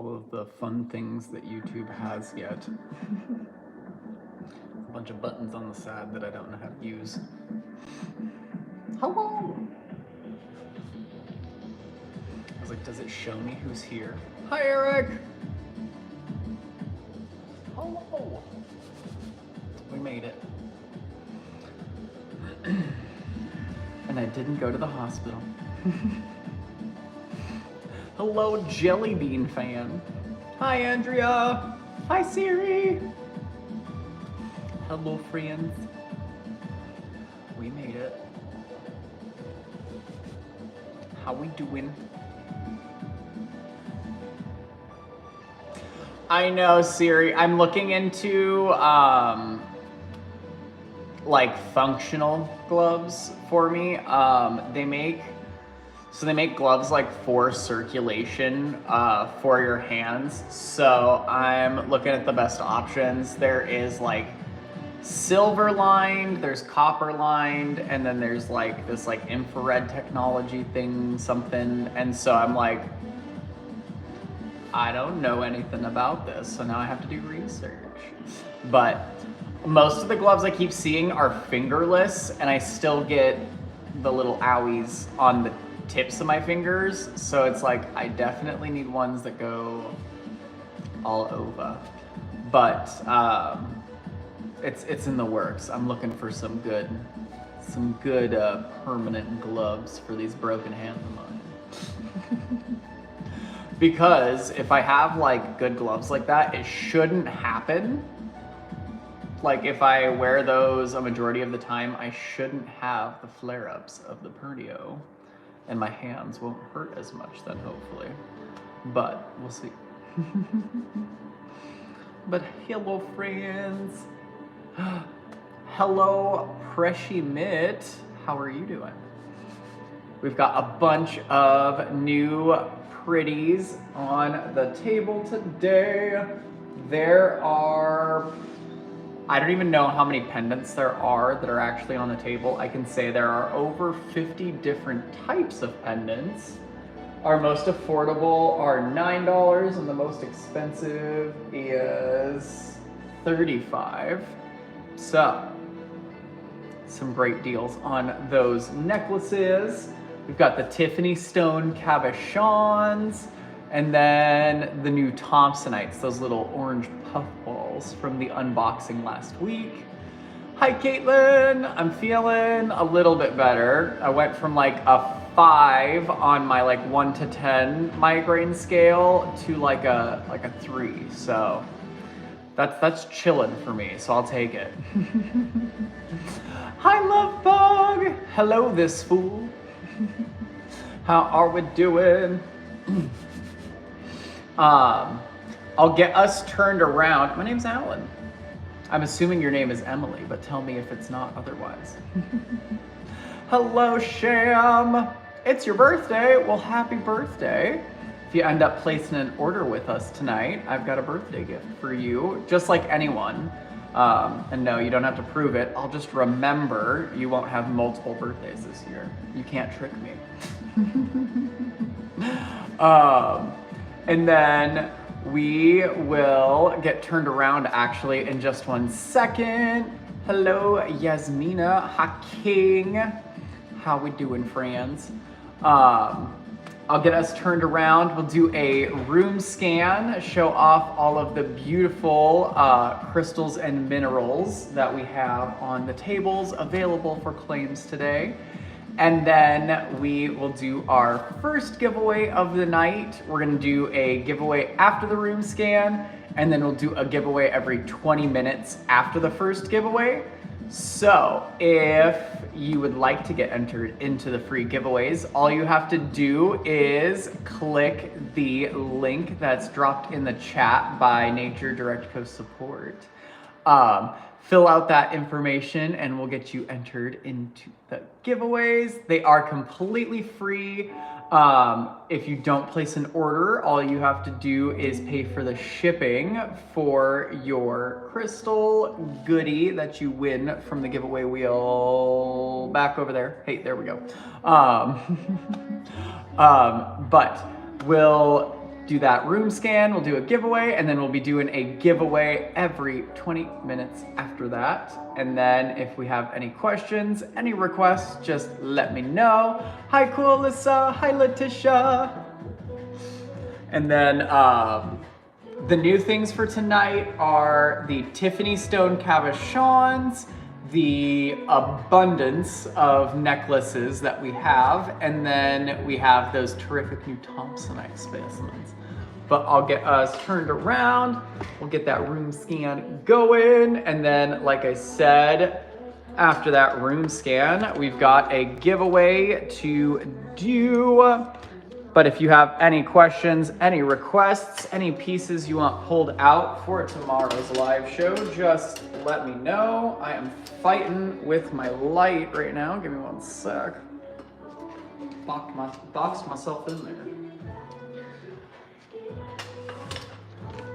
all of the fun things that YouTube has yet. A bunch of buttons on the side that I don't know how to use. Hello! I was like, does it show me who's here? Hi, Eric! Hello! We made it. And I didn't go to the hospital. Hello, Jelly Bean fan. Hi, Andrea. Hi, Siri. Hello, friends. We made it. How we doing? I know, Siri. I'm looking into like functional gloves for me. They make gloves like for circulation for your hands. So I'm looking at the best options. There is like silver lined, there's copper lined, and then there's like this like infrared technology thing, something. And so I'm like, I don't know anything about this, so now I have to do research. But most of the gloves I keep seeing are fingerless, and I still get the little owies on the tips of my fingers. So it's like, I definitely need ones that go all over. But it's in the works. I'm looking for some good permanent gloves for these broken hands of mine. Because if I have like good gloves like that, it shouldn't happen. Like if I wear those a majority of the time, I shouldn't have the flare-ups of the pernio, and my hands won't hurt as much then, hopefully. But we'll see. But hello, friends. Hello, Pressy Mitt. How are you doing? We've got a bunch of new pretties on the table today. There are, I don't even know how many pendants there are that are actually on the table. I can say there are over 50 different types of pendants. Our most affordable are $9 and the most expensive is $35. So, some great deals on those necklaces. We've got the Tiffany stone cabochons, and then the new Thompsonites, those little orange puff balls from the unboxing last week. Hi, Caitlin. I'm feeling a little bit better. I went from like a 5 on my like 1 to 10 migraine scale to like a 3. So that's chilling for me. So I'll take it. Hi, Love Bug. Hello, this fool. How are we doing? I'll get us turned around. My name's Alan. I'm assuming your name is Emily, but tell me if it's not otherwise. Hello, Sham. It's your birthday. Well, happy birthday. If you end up placing an order with us tonight, I've got a birthday gift for you, just like anyone. And no, you don't have to prove it. I'll just remember you won't have multiple birthdays this year. You can't trick me. And then we will get turned around actually in just 1 second. Hello, Yasmina Haking. How we doing, friends? I'll get us turned around. We'll do a room scan, show off all of the beautiful crystals and minerals that we have on the tables available for claims today. And then we will do our first giveaway of the night. We're gonna do a giveaway after the room scan, and then we'll do a giveaway every 20 minutes after the first giveaway. So if you would like to get entered into the free giveaways, all you have to do is click the link that's dropped in the chat by Nature Direct Coast Support. Fill out that information and we'll get you entered into the giveaways. They are completely free. If you don't place an order, all you have to do is pay for the shipping for your crystal goodie that you win from the giveaway wheel back over there. Hey, there we go. But we'll do that room scan, we'll do a giveaway, and then we'll be doing a giveaway every 20 minutes after that. And then if we have any questions, any requests, just let me know. Hi, cool Alyssa. Hi, Letitia. And then the new things for tonight are the Tiffany stone cabochons, the abundance of necklaces that we have, and then we have those terrific new Thompsonite specimens. But I'll get us turned around, we'll get that room scan going, and then like I said, after that room scan, we've got a giveaway to do. But if you have any questions, any requests, any pieces you want pulled out for tomorrow's live show, just let me know. I am fighting with my light right now. Give me one sec. Box myself in there.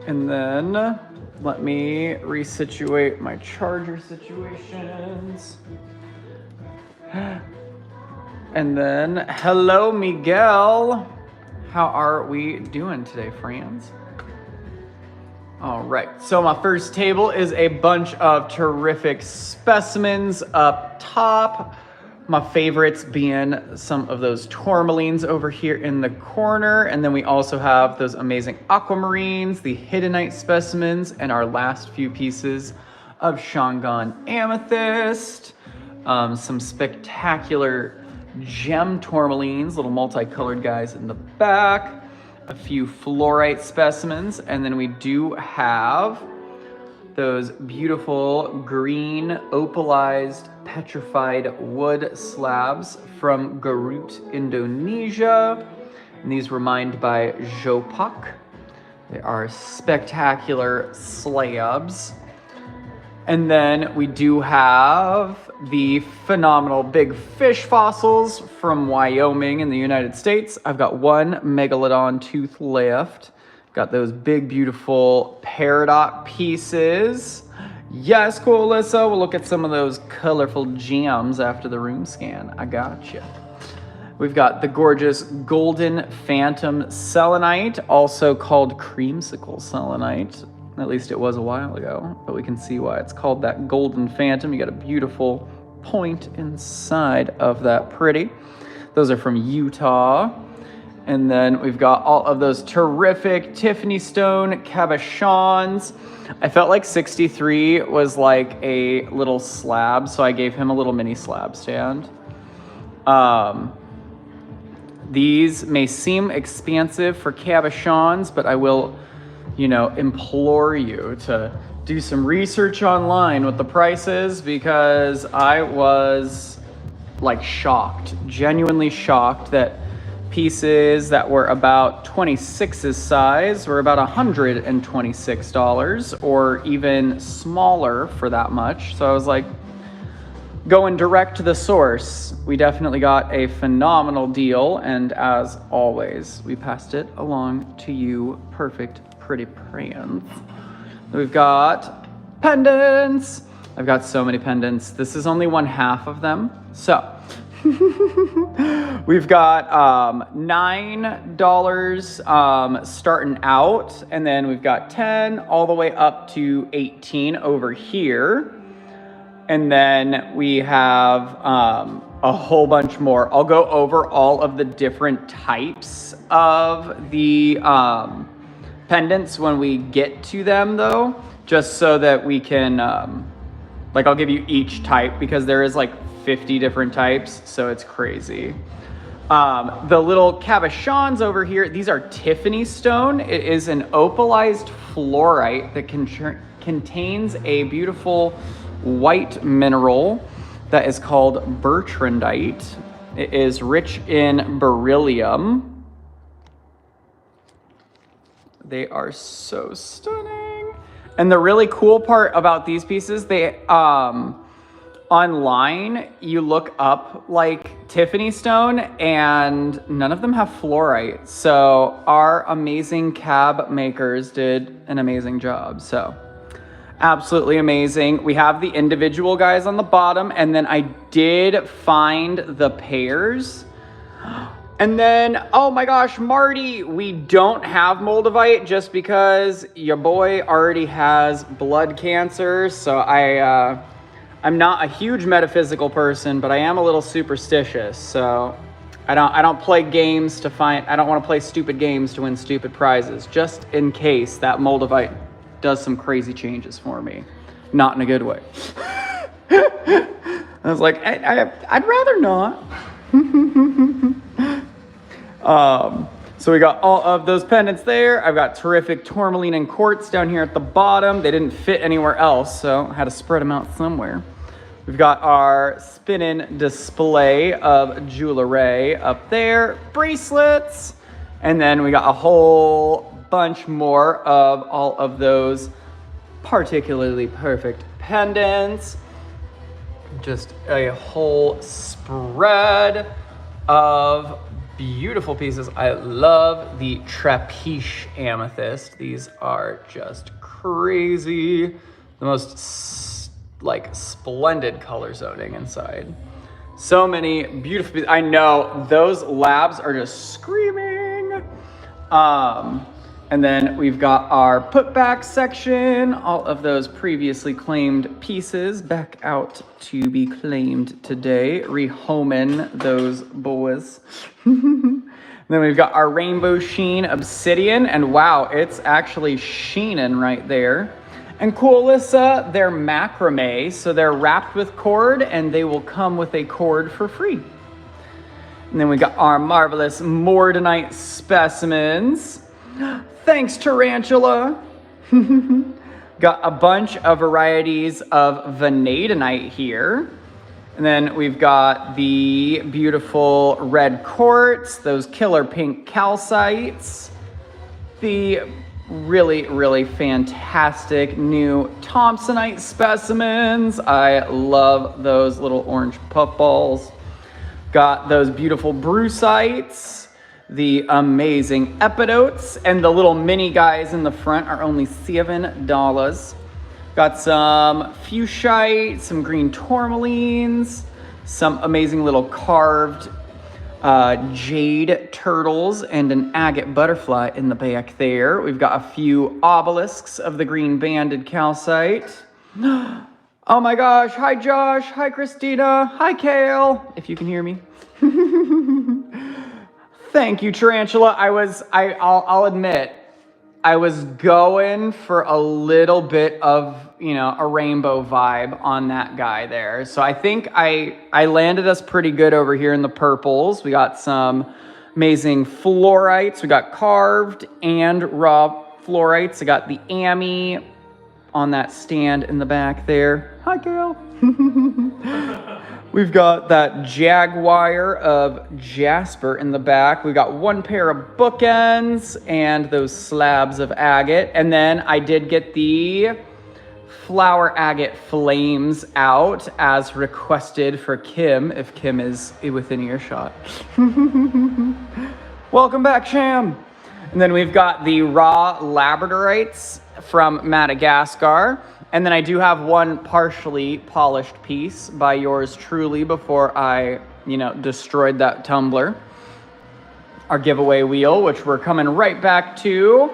And then let me resituate my charger situations. And then, hello, Miguel. How are we doing today, friends? All right, so my first table is a bunch of terrific specimens up top. My favorites being some of those tourmalines over here in the corner. And then we also have those amazing aquamarines, the hiddenite specimens, and our last few pieces of Shangan amethyst. Some spectacular gem tourmalines, little multicolored guys in the back, a few fluorite specimens, and then we do have those beautiful green opalized petrified wood slabs from Garut, Indonesia. And these were mined by Jopak. They are spectacular slabs. And then we do have the phenomenal big fish fossils from Wyoming in the United States. I've got one megalodon tooth left. Got those big, beautiful peridot pieces. Yes, cool, Alyssa. We'll look at some of those colorful gems after the room scan. I got you. We've got the gorgeous golden phantom selenite, also called creamsicle selenite. At least it was a while ago, but we can see why it's called that golden phantom. You got a beautiful point inside of that pretty. Those are from Utah. And then we've got all of those terrific Tiffany stone cabochons. I felt like 63 was like a little slab, so I gave him a little mini slab stand. These may seem expansive for cabochons, but I will, implore you to do some research online with the prices, because I was like shocked, genuinely shocked that pieces that were about 26's size were about $126 or even smaller for that much. So I was like, going direct to the source. We definitely got a phenomenal deal, and as always, we passed it along to you perfect pretty friends. We've got pendants. I've got so many pendants. This is only one half of them. So we've got $9 starting out, and then we've got 10 all the way up to 18 over here. And then we have a whole bunch more. I'll go over all of the different types of the pendants when we get to them, though, just so that we can, I'll give you each type, because there is like 50 different types, so it's crazy. The little cabochons over here, these are Tiffany stone. It is an opalized fluorite that contains a beautiful white mineral that is called bertrandite. It is rich in beryllium. They are so stunning. And the really cool part about these pieces, they online you look up like Tiffany stone and none of them have fluorite. So our amazing cab makers did an amazing job. So absolutely amazing. We have the individual guys on the bottom, and then I did find the pairs. And then, oh my gosh, Marty, we don't have Moldavite just because your boy already has blood cancer. So I'm not a huge metaphysical person, but I am a little superstitious. So I don't play games to I don't want to play stupid games to win stupid prizes, just in case that Moldavite does some crazy changes for me. Not in a good way. I was like, I'd rather not. So we got all of those pendants there. I've got terrific tourmaline and quartz down here at the bottom. They didn't fit anywhere else, so I had to spread them out somewhere. We've got our spinning display of jewelry up there, bracelets, and then we got a whole bunch more of all of those particularly perfect pendants. Just a whole spread of beautiful pieces. I love the trapeche amethyst. These are just crazy. The most splendid color zoning inside. So many beautiful pieces. I know those labs are just screaming. And then we've got our put-back section, all of those previously claimed pieces back out to be claimed today, rehoming those boys. Then we've got our rainbow sheen obsidian, and wow, it's actually sheening right there. And coolissa, they're macrame, so they're wrapped with cord, and they will come with a cord for free. And then we got our marvelous mordanite specimens. Thanks, Tarantula. Got a bunch of varieties of vanadinite here. And then we've got the beautiful red quartz, those killer pink calcites, the really, really fantastic new Thompsonite specimens. I love those little orange puffballs. Got those beautiful brucites. The amazing epidotes, and the little mini guys in the front are only $7. Got some fuchsite, some green tourmalines, some amazing little carved jade turtles, and an agate butterfly in the back there. We've got a few obelisks of the green banded calcite. Oh my gosh, hi Josh, hi Christina, hi Kale, if you can hear me. Thank you, Tarantula. I'll admit, I was going for a little bit of, a rainbow vibe on that guy there. So I think I landed us pretty good over here in the purples. We got some amazing fluorites. We got carved and raw fluorites. I got the Ami on that stand in the back there. Hi, Carol. We've got that jaguar of jasper in the back. We've got one pair of bookends and those slabs of agate. And then I did get the flower agate flames out as requested for Kim, if Kim is within earshot. Welcome back, Sham. And then we've got the raw labradorites from Madagascar. And then I do have one partially polished piece by yours truly before I, destroyed that tumbler. Our giveaway wheel, which we're coming right back to.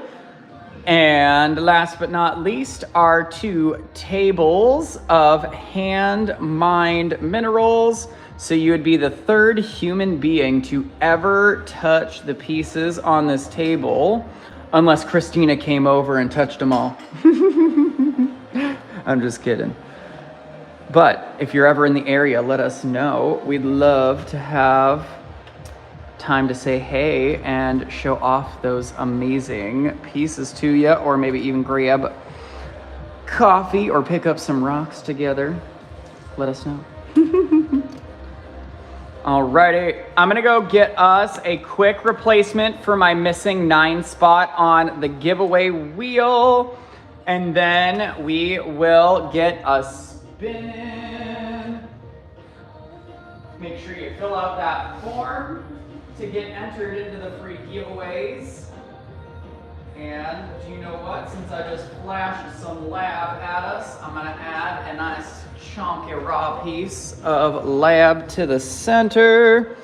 And last but not least, our 2 tables of hand-mined minerals. So you would be the 3rd human being to ever touch the pieces on this table, unless Christina came over and touched them all. I'm just kidding. But if you're ever in the area, let us know. We'd love to have time to say hey and show off those amazing pieces to you, or maybe even grab coffee or pick up some rocks together. Let us know. Alrighty, I'm gonna go get us a quick replacement for my missing 9 spot on the giveaway wheel. And then we will get a spin. Make sure you fill out that form to get entered into the free giveaways. And do you know what? Since I just flashed some lab at us, I'm gonna add a nice chunky raw piece of lab to the center.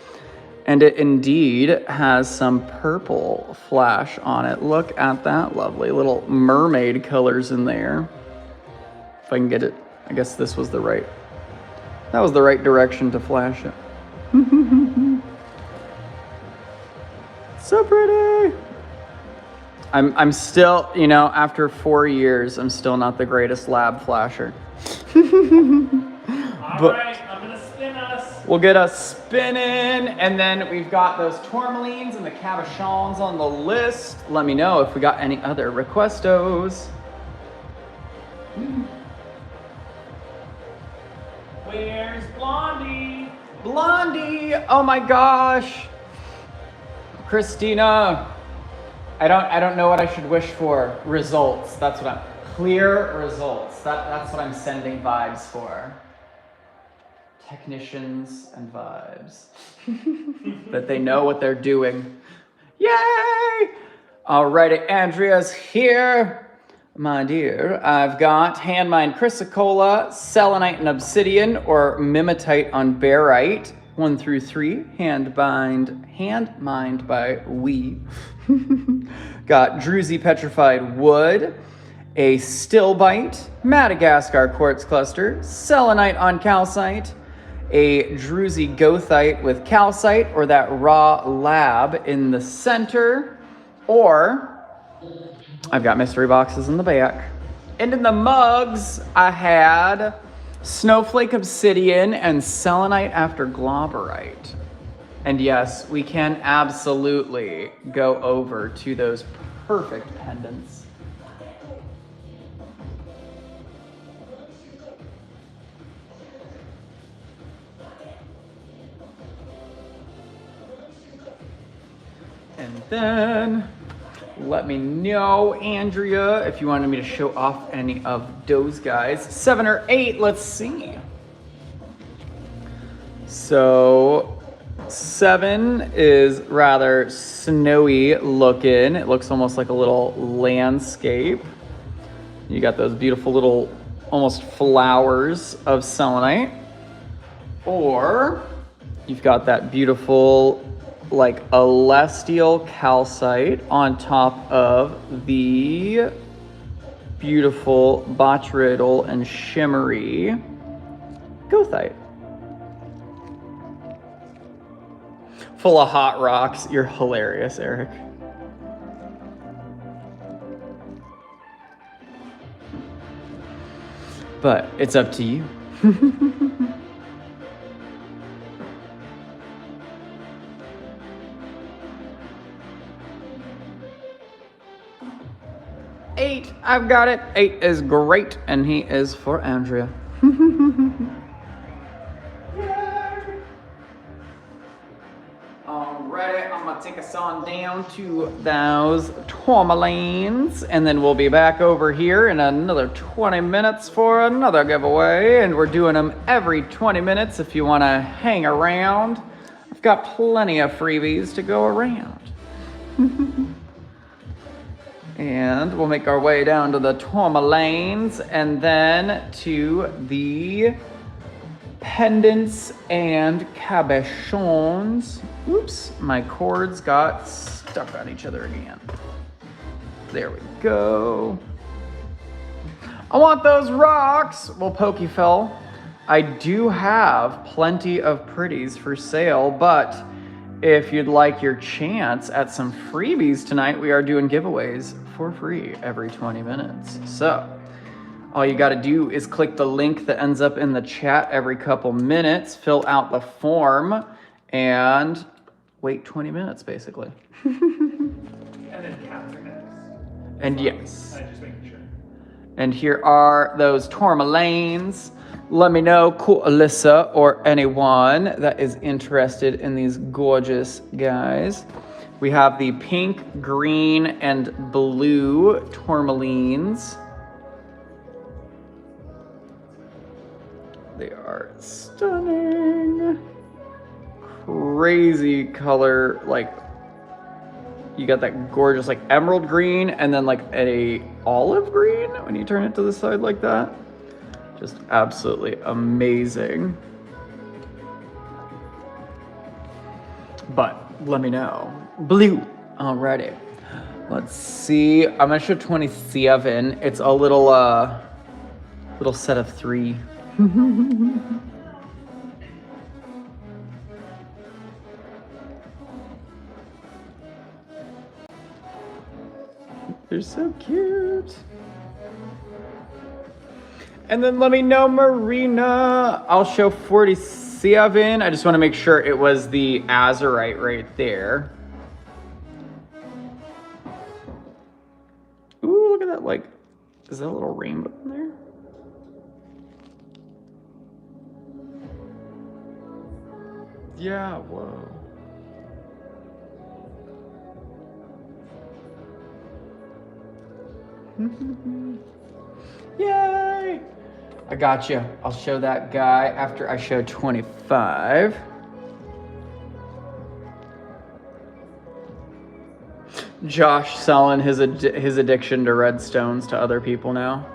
And it indeed has some purple flash on it. Look at that lovely little mermaid colors in there. If I can get it, I guess this was the right, that was the right direction to flash it. So pretty. I'm still, you know, after 4 years, I'm still not the greatest lab flasher. All right, I'm gonna spin us. We'll get us spinning, and then we've got those tourmalines and the cabochons on the list. Let me know if we got any other requestos. Where's Blondie? Blondie, oh my gosh. Christina, I don't know what I should wish for. Results, that's what clear results. That's what I'm sending vibes for. Technicians and vibes. That they know what they're doing. Yay! Alrighty, Andrea's here. My dear, I've got hand mined chrysocolla, selenite and obsidian, or mimetite on barite. 1 through 3, hand mined by we. Got druzy petrified wood, a stilbite, Madagascar quartz cluster, selenite on calcite, a druzy goethite with calcite, or that raw lab in the center, or I've got mystery boxes in the back. And in the mugs, I had snowflake obsidian and selenite after glauberite. And yes, we can absolutely go over to those perfect pendants. And then let me know, Andrea, if you wanted me to show off any of those guys. 7 or 8, let's see. So 7 is rather snowy looking. It looks almost like a little landscape. You got those beautiful little almost flowers of selenite. Or you've got that beautiful like celestial calcite on top of the beautiful botrydal and shimmery goethite. Full of hot rocks. You're hilarious, Eric. But it's up to you. 8, I've got it. 8 is great, and he is for Andrea. Alrighty, I'm gonna take us on down to those tourmalines, and then we'll be back over here in another 20 minutes for another giveaway, and we're doing them every 20 minutes if you want to hang around. I've got plenty of freebies to go around. And we'll make our way down to the tourmalines and then to the pendants and cabochons. Oops, my cords got stuck on each other again. There we go. I want those rocks. Well, Pokefell, I do have plenty of pretties for sale, but if you'd like your chance at some freebies tonight, we are doing giveaways for free every 20 minutes. So all you got to do is click the link that ends up in the chat every couple minutes, fill out the form, and wait 20 minutes, basically. And then capture next. And yes. I'm just making sure. And here are those tourmalines. Let me know, cool Alyssa, or anyone that is interested in these gorgeous guys. We have the pink, green, and blue tourmalines. They are stunning. Crazy color, like you got that gorgeous like emerald green and then like a olive green when you turn it to the side like that. Just absolutely amazing. But let me know. Blue. Alrighty. Let's see. I'm gonna show 27. It's a little set of 3. They're so cute. And then let me know, Marina. I'll show 47. I just want to make sure it was the azurite right there. Ooh, look at that. Like, is that a little rainbow in there? Yeah, whoa. Yay! I got you. I'll show that guy after I show 25. Josh selling his addiction to red stones to other people now.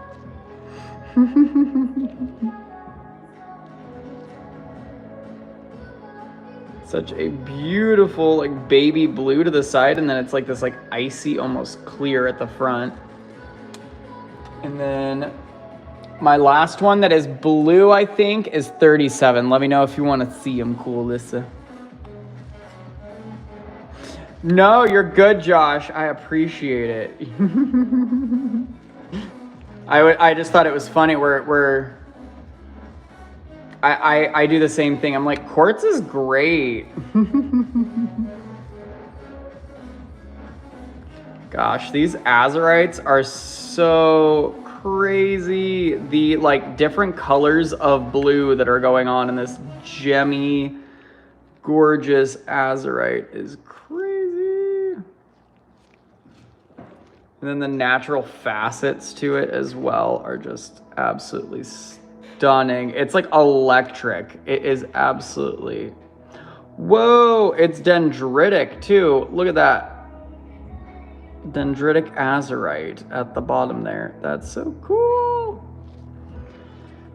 Such a beautiful like baby blue to the side, and then it's like this like icy, almost clear at the front. And then my last one that is blue, I think, is 37. Let me know if you want to see them, cool, Alyssa. No, you're good, Josh. I appreciate it. I just thought it was funny where I do the same thing. I'm like, quartz is great. Gosh, these azurites are so crazy. The like different colors of blue that are going on in this gemmy, gorgeous azurite is crazy. And then the natural facets to it as well are just absolutely stunning. It's like electric. It is absolutely. Whoa, it's dendritic too. Look at that. Dendritic azurite at the bottom there. That's so cool.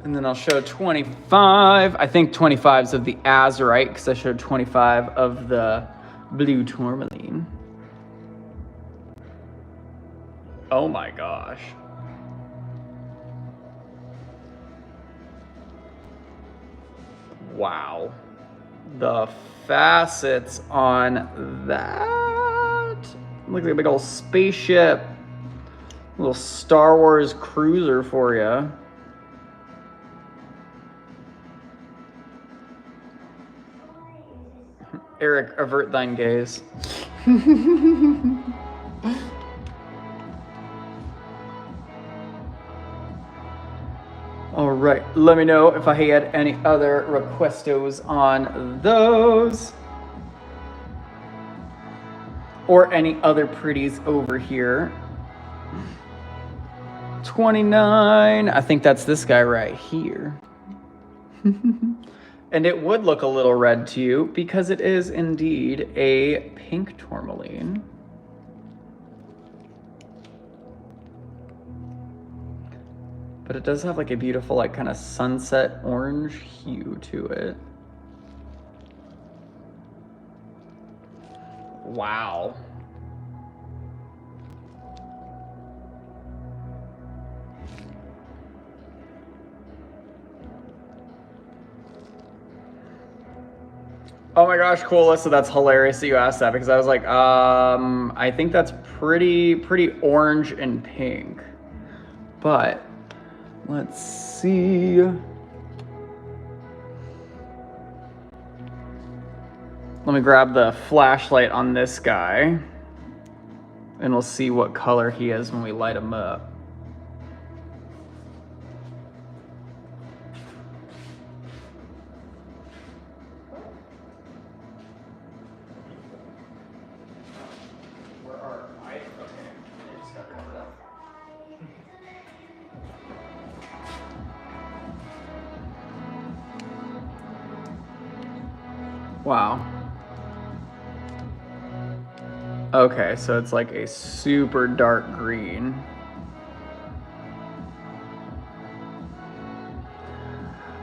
And then I'll show 25. I think 25 is of the azurite because I showed 25 of the blue tourmaline. Oh my gosh. Wow. The facets on that. Looks like a big old spaceship. A little Star Wars cruiser for you. Eric, avert thine gaze. All right, let me know if I had any other requestos on those. Or any other pretties over here. 29, I think that's this guy right here. And it would look a little red to you because it is indeed a pink tourmaline. But it does have like a beautiful like kind of sunset orange hue to it. Wow. Oh my gosh, cool, Alyssa, that's hilarious that you asked that because I was like, I think that's pretty orange and pink. But let's see. Let me grab the flashlight on this guy and we'll see what color he is when we light him up. Wow. Okay, so it's like a super dark green.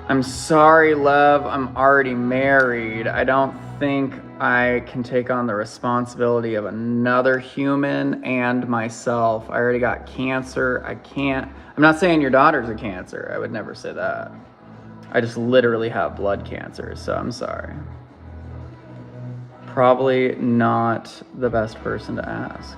I'm sorry, love. I'm already married. I don't think I can take on the responsibility of another human and myself. I already got cancer. I can't. I'm not saying your daughter's a cancer. I would never say that. I just literally have blood cancer, so I'm sorry. Probably not the best person to ask.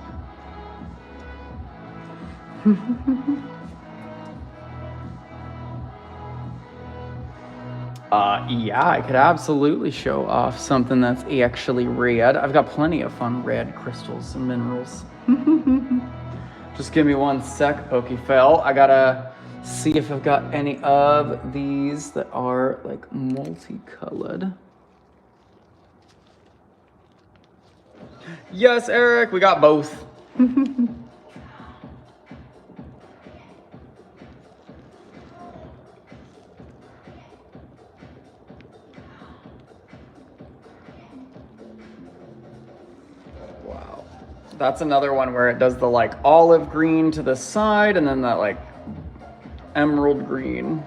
Yeah, I could absolutely show off something that's actually red. I've got plenty of fun red crystals and minerals. Just give me one sec, Pokefell. I gotta see if I've got any of these that are like multicolored. Yes, Eric, we got both. Wow. That's another one where it does the like olive green to the side and then that like emerald green.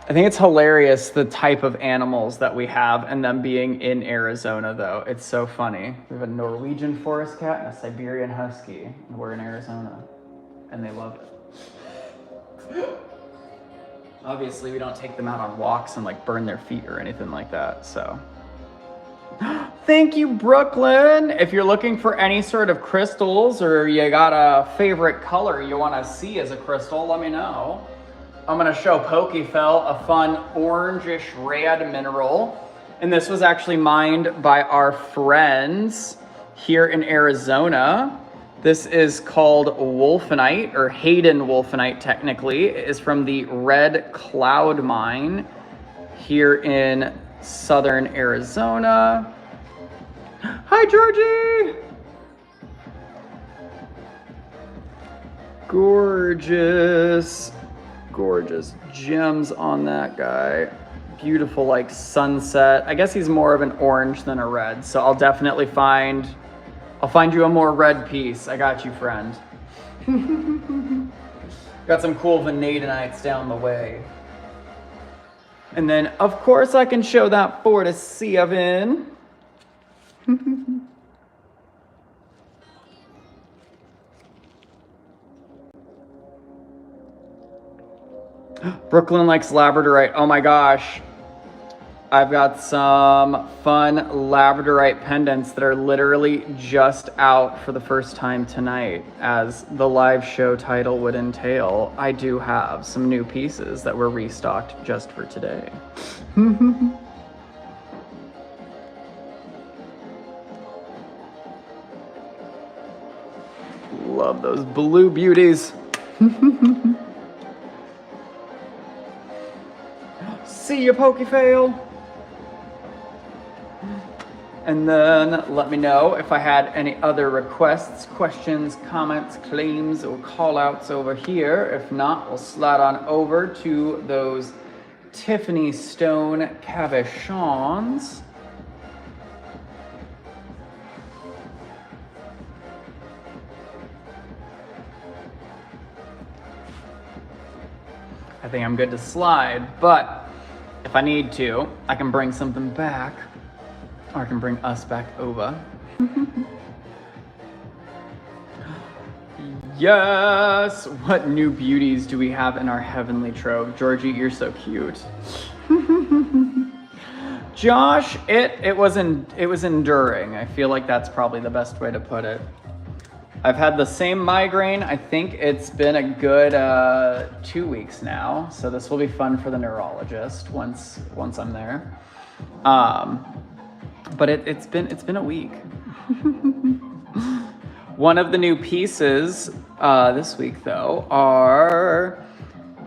I think it's hilarious the type of animals that we have and them being in Arizona though. It's so funny. We have a Norwegian forest cat and a Siberian husky and we're in Arizona and they love it. Obviously we don't take them out on walks and like burn their feet or anything like that, so. Thank you, Brooklyn. If you're looking for any sort of crystals or you got a favorite color you wanna see as a crystal, let me know. I'm gonna show Pokefell a fun orangish red mineral. And this was actually mined by our friends here in Arizona. This is called wolfenite, or Hayden wolfenite technically. It is from the Red Cloud mine here in southern Arizona. Hi, Georgie! Gorgeous. Gorgeous gems on that guy. Beautiful like sunset. I guess he's more of an orange than a red, so I'll definitely find you a more red piece. I got you, friend. Got some cool vanadinites down the way. And then of course I can show that Fortis Seven. Brooklyn likes labradorite. Oh my gosh. I've got some fun labradorite pendants that are literally just out for the first time tonight, as the live show title would entail. I do have some new pieces that were restocked just for today. Love those blue beauties. See ya, Pokefail. And then let me know if I had any other requests, questions, comments, claims, or call outs over here. If not, we'll slide on over to those Tiffany stone cabochons. I think I'm good to slide, but if I need to, I can bring something back, or I can bring us back over. Yes! What new beauties do we have in our heavenly trove? Georgie, you're so cute. Josh, it was enduring. I feel like that's probably the best way to put it. I've had the same migraine. I think it's been a good 2 weeks now. So this will be fun for the neurologist once I'm there. But it's been a week. One of the new pieces this week though are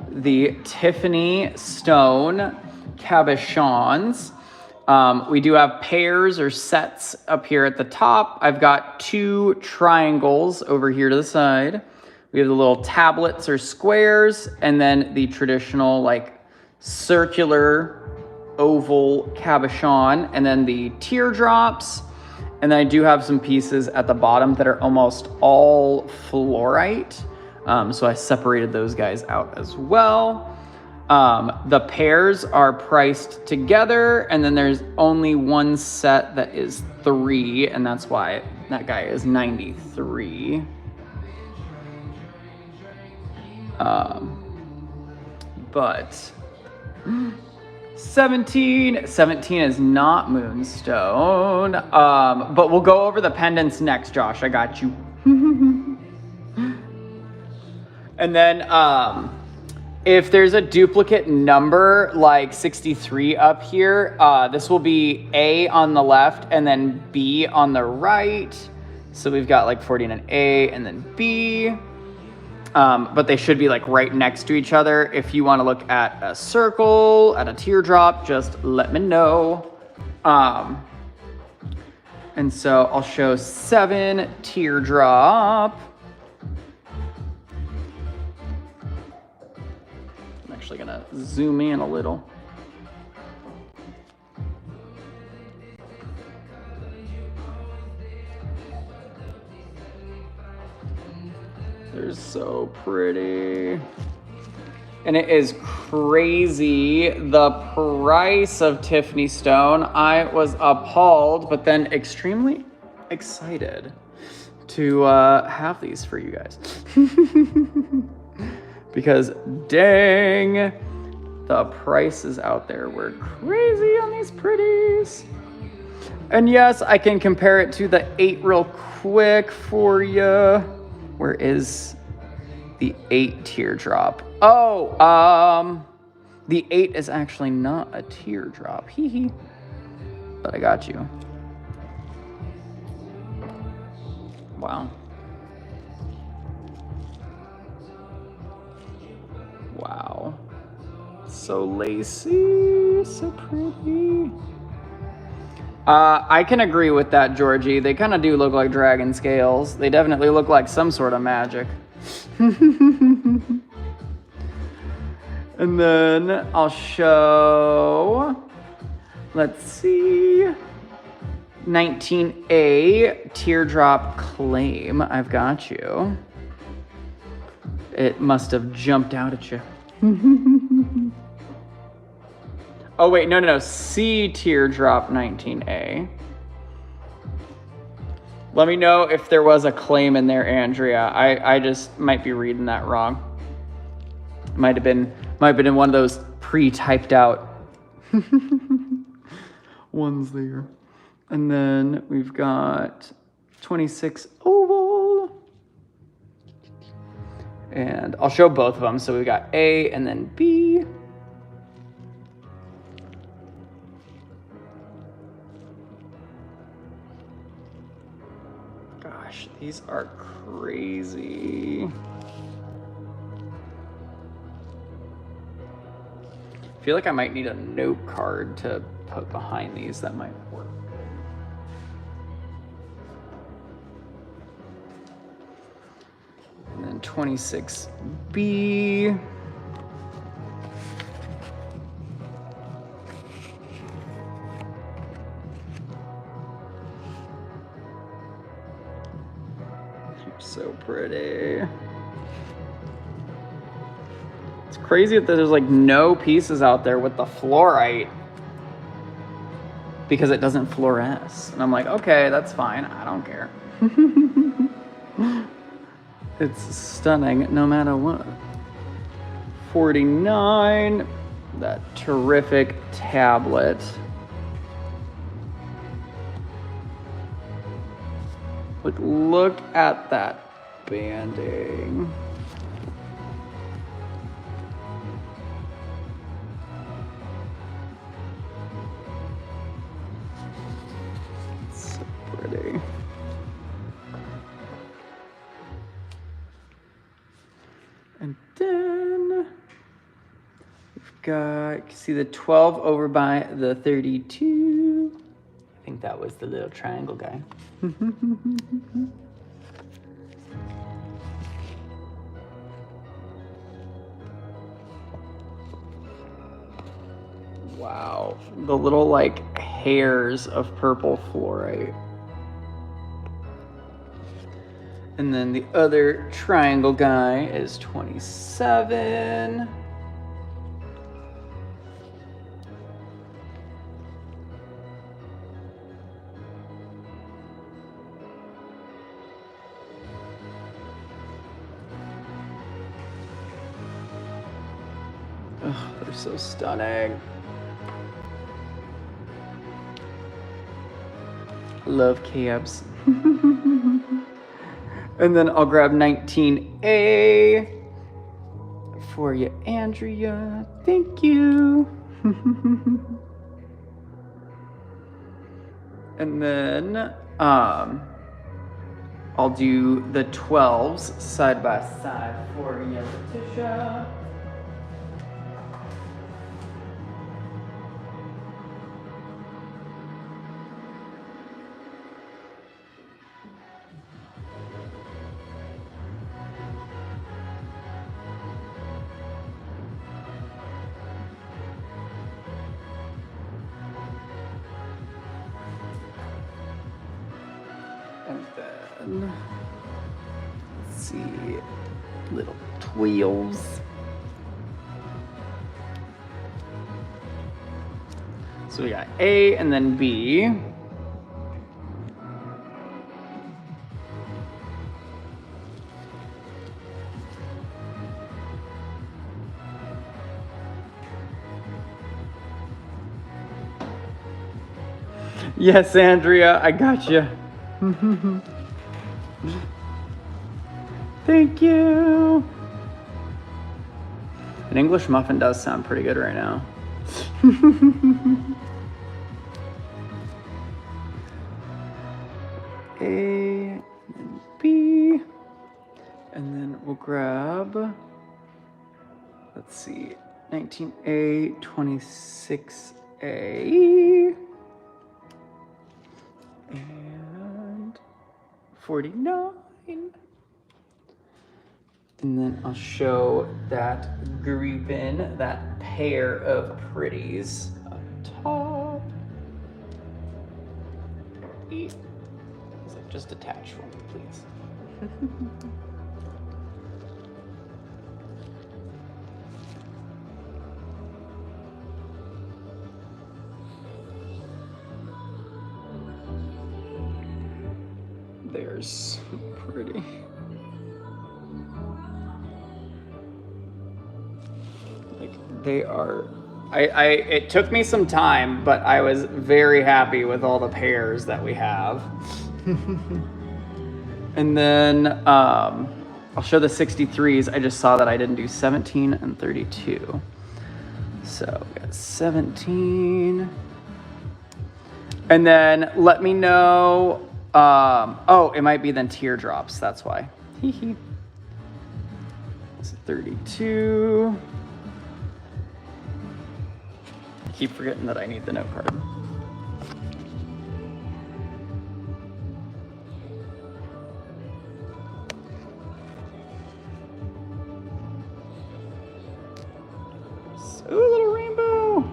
the Tiffany stone cabochons. We do have pairs or sets up here at the top. I've got 2 triangles over here to the side. We have the little tablets or squares, and then the traditional like circular oval cabochon, and then the teardrops, And then I do have some pieces at the bottom that are almost all fluorite. So I separated those guys out as well. The pairs are priced together, and then there's only one set that is 3, and that's why that guy is 93. But 17 is not moonstone. But we'll go over the pendants next, Josh. I got you. And then if there's a duplicate number like 63 up here, this will be A on the left and then B on the right. So we've got like 49A and then B. But they should be like right next to each other. If you want to look at a circle, at a teardrop, just let me know. And so I'll show 7 teardrop. I'm actually gonna zoom in a little. They're so pretty. And it is crazy, the price of Tiffany stone. I was appalled, but then extremely excited to have these for you guys. Because dang, the prices out there were crazy on these pretties. And yes, I can compare it to the 8 real quick for you. Where is the 8 teardrop? Oh, the 8 is actually not a teardrop. Hee hee. But I got you. Wow. Wow. So lacy, so pretty. I can agree with that, Georgie. They kind of do look like dragon scales. They definitely look like some sort of magic. And then I'll show, let's see, 19A teardrop claim. I've got you. It must have jumped out at you. Oh, wait, no. C teardrop 19A. Let me know if there was a claim in there, Andrea. I just might be reading that wrong. Might have been one of those pre-typed out ones there. And then we've got 26 oval. And I'll show both of them. So we've got A and then B. Gosh, these are crazy. I feel like I might need a note card to put behind these. That might work. And then 26B. So pretty. It's crazy that there's like no pieces out there with the fluorite because it doesn't fluoresce. And I'm like, okay, that's fine. I don't care. It's stunning no matter what. 49, that terrific tablet. Look at that banding. So pretty. And then we've got, you can see the 12 over by the 32. I think that was the little triangle guy. Wow, the little like hairs of purple fluorite. And then the other triangle guy is 27. Oh, they're so stunning. Love cabs. And then I'll grab 19A for you, Andrea. Thank you. And then I'll do the 12s side by side for you, Letitia. And then, let's see, little twills. So we got A and then B. Yes, Andrea, I got you. Thank you. An English muffin does sound pretty good right now. A and B. And then we'll grab, let's see, 19A, 26A. And 49. And then I'll show that grouping, that pair of pretties up top. Just attach for me, please. They're so pretty. Like they are, it took me some time, but I was very happy with all the pairs that we have. And then I'll show the 63s. I just saw that I didn't do 17 and 32. So we got 17. And then let me know. Oh, it might be then teardrops. That's why. It's 32. I keep forgetting that I need the note card. Ooh, little rainbow.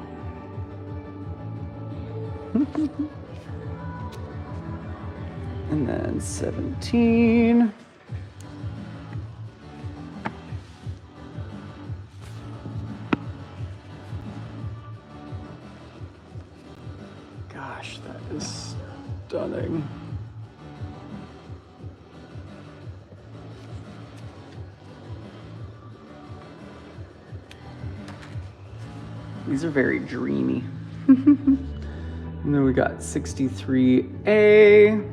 And then 17. Gosh, that is stunning. These are very dreamy. And then we got 63A.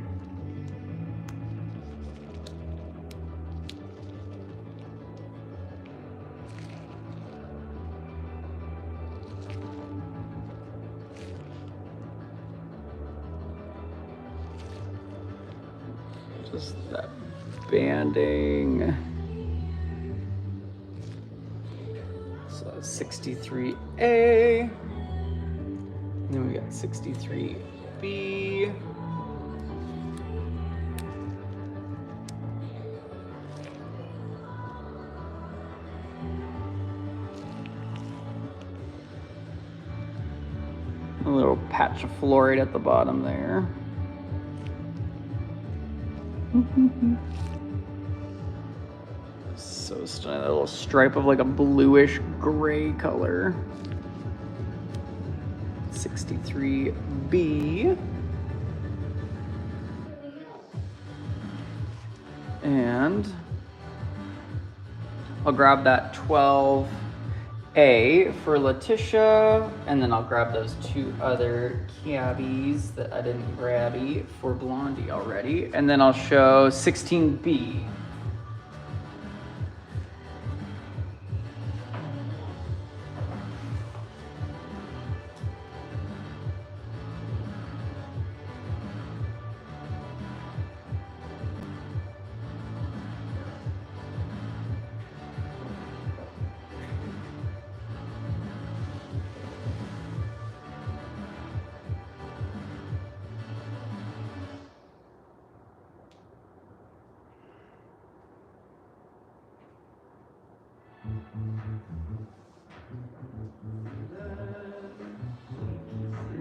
Just that banding. So 63A. And then we got 63B. A little patch of florid at the bottom there. So stunning. A little stripe of like a bluish gray color. 63B. And I'll grab that 12A for Letitia, and then I'll grab those 2 other cabbies that I didn't grabby for Blondie already, and then I'll show 16B.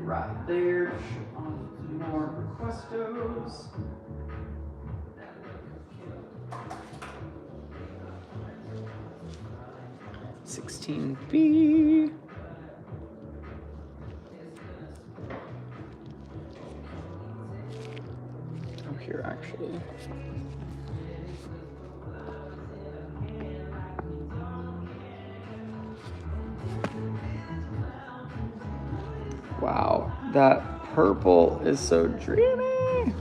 Right there, on more requestos. $16B. Oh, here actually. Wow, that purple is so dreamy.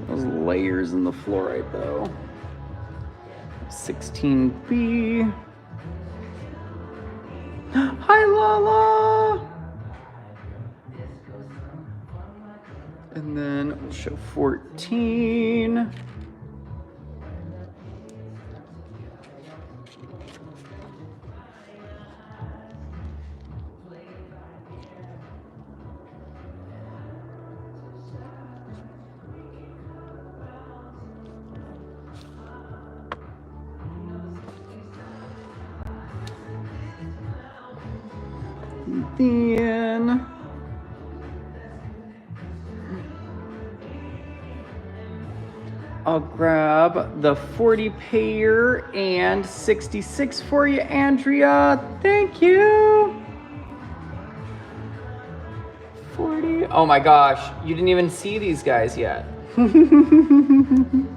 Those layers in the fluorite though. 16B. Hi Lala! And then we'll show 14. Then I'll grab the 40 pair and 66 for you, Andrea. Thank you. 40. Oh my gosh, you didn't even see these guys yet. You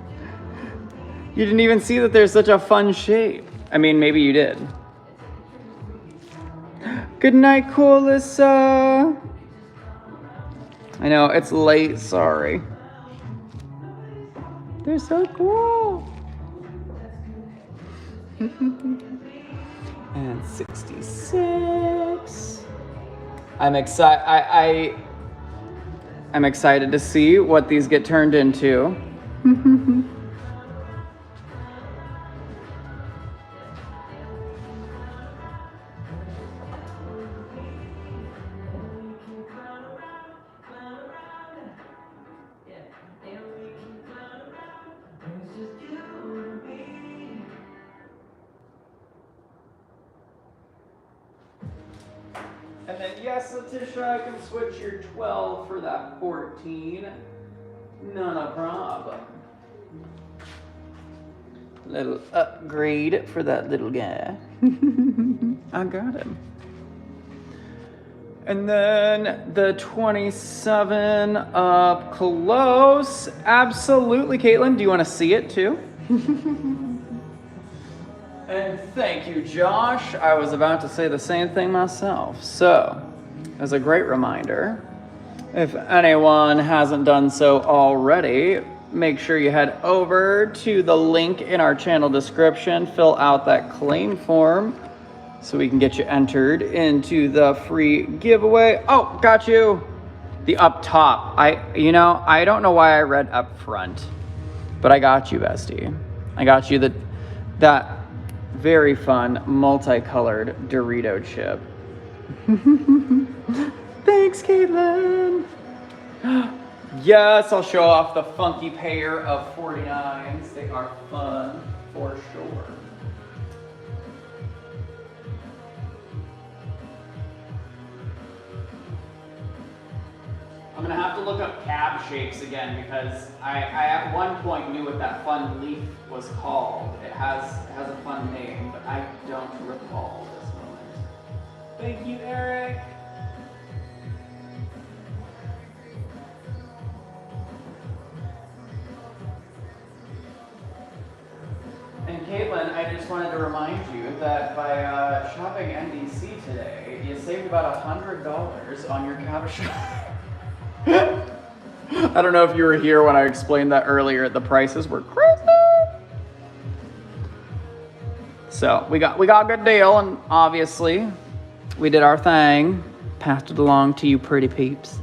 didn't even see that they're such a fun shape. I mean, maybe you did. Good night, Coolissa. I know, it's late, sorry. They're so cool. And 66. I'm excited. I'm excited to see what these get turned into. And then yes, Letitia, I can switch your 12 for that 14. Not a problem. Little upgrade for that little guy. I got him. And then the 27 up close. Absolutely, Caitlin. Do you want to see it too? And thank you, Josh. I was about to say the same thing myself. So, as a great reminder, if anyone hasn't done so already, make sure you head over to the link in our channel description, fill out that claim form so we can get you entered into the free giveaway. Oh, got you. The up top. I don't know why I read up front, but I got you, bestie. I got you that very fun multicolored Dorito chip. Thanks, Caitlin. Yes, I'll show off the funky pair of 49s. They are fun for sure. gonna have to look up cab shapes again because I at one point knew what that fun leaf was called. It has a fun name, but I don't recall this moment. Thank you, Eric. And Caitlin, I just wanted to remind you that by shopping NDC today, you saved about $100 on your cabochon. I don't know if you were here when I explained that earlier. The prices were crazy. So we got a good deal, and obviously we did our thing. Passed it along to you pretty peeps.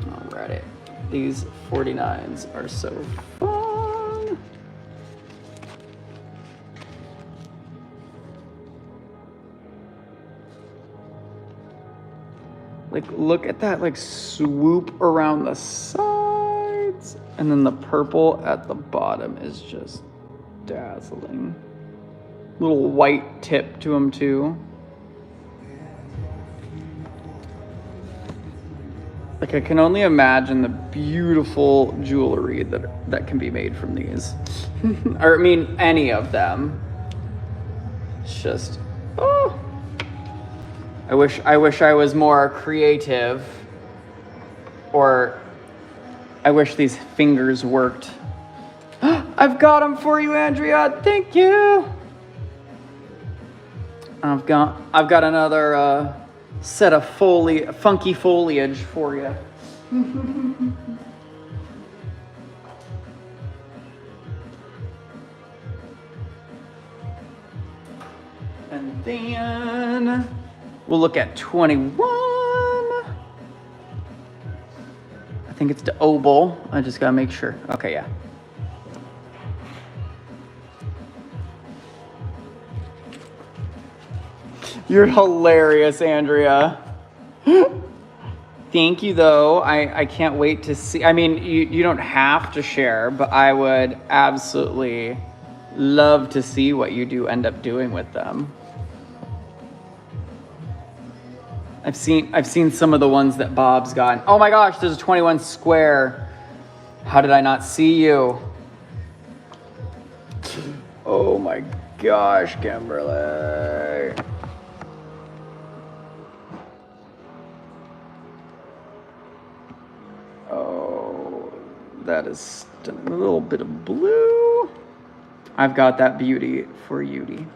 Alrighty. These 49s are so fun. Like, look at that, like, swoop around the sides. And then the purple at the bottom is just dazzling. Little white tip to them, too. Like, I can only imagine the beautiful jewelry that can be made from these. Or, I mean, any of them. It's just, oh. I wish I was more creative. Or, I wish these fingers worked. I've got them for you, Andrea. Thank you. I've got another set of funky foliage for you. And then we'll look at 21. I think it's the oval. I just gotta make sure. Okay, yeah. You're hilarious, Andrea. Thank you, though. I can't wait to see. I mean, you don't have to share, but I would absolutely love to see what you do end up doing with them. I've seen some of the ones that Bob's gotten. Oh my gosh, there's a 21 square. How did I not see you? Oh my gosh, Kimberly. Oh, that is a little bit of blue. I've got that beauty for Yudi.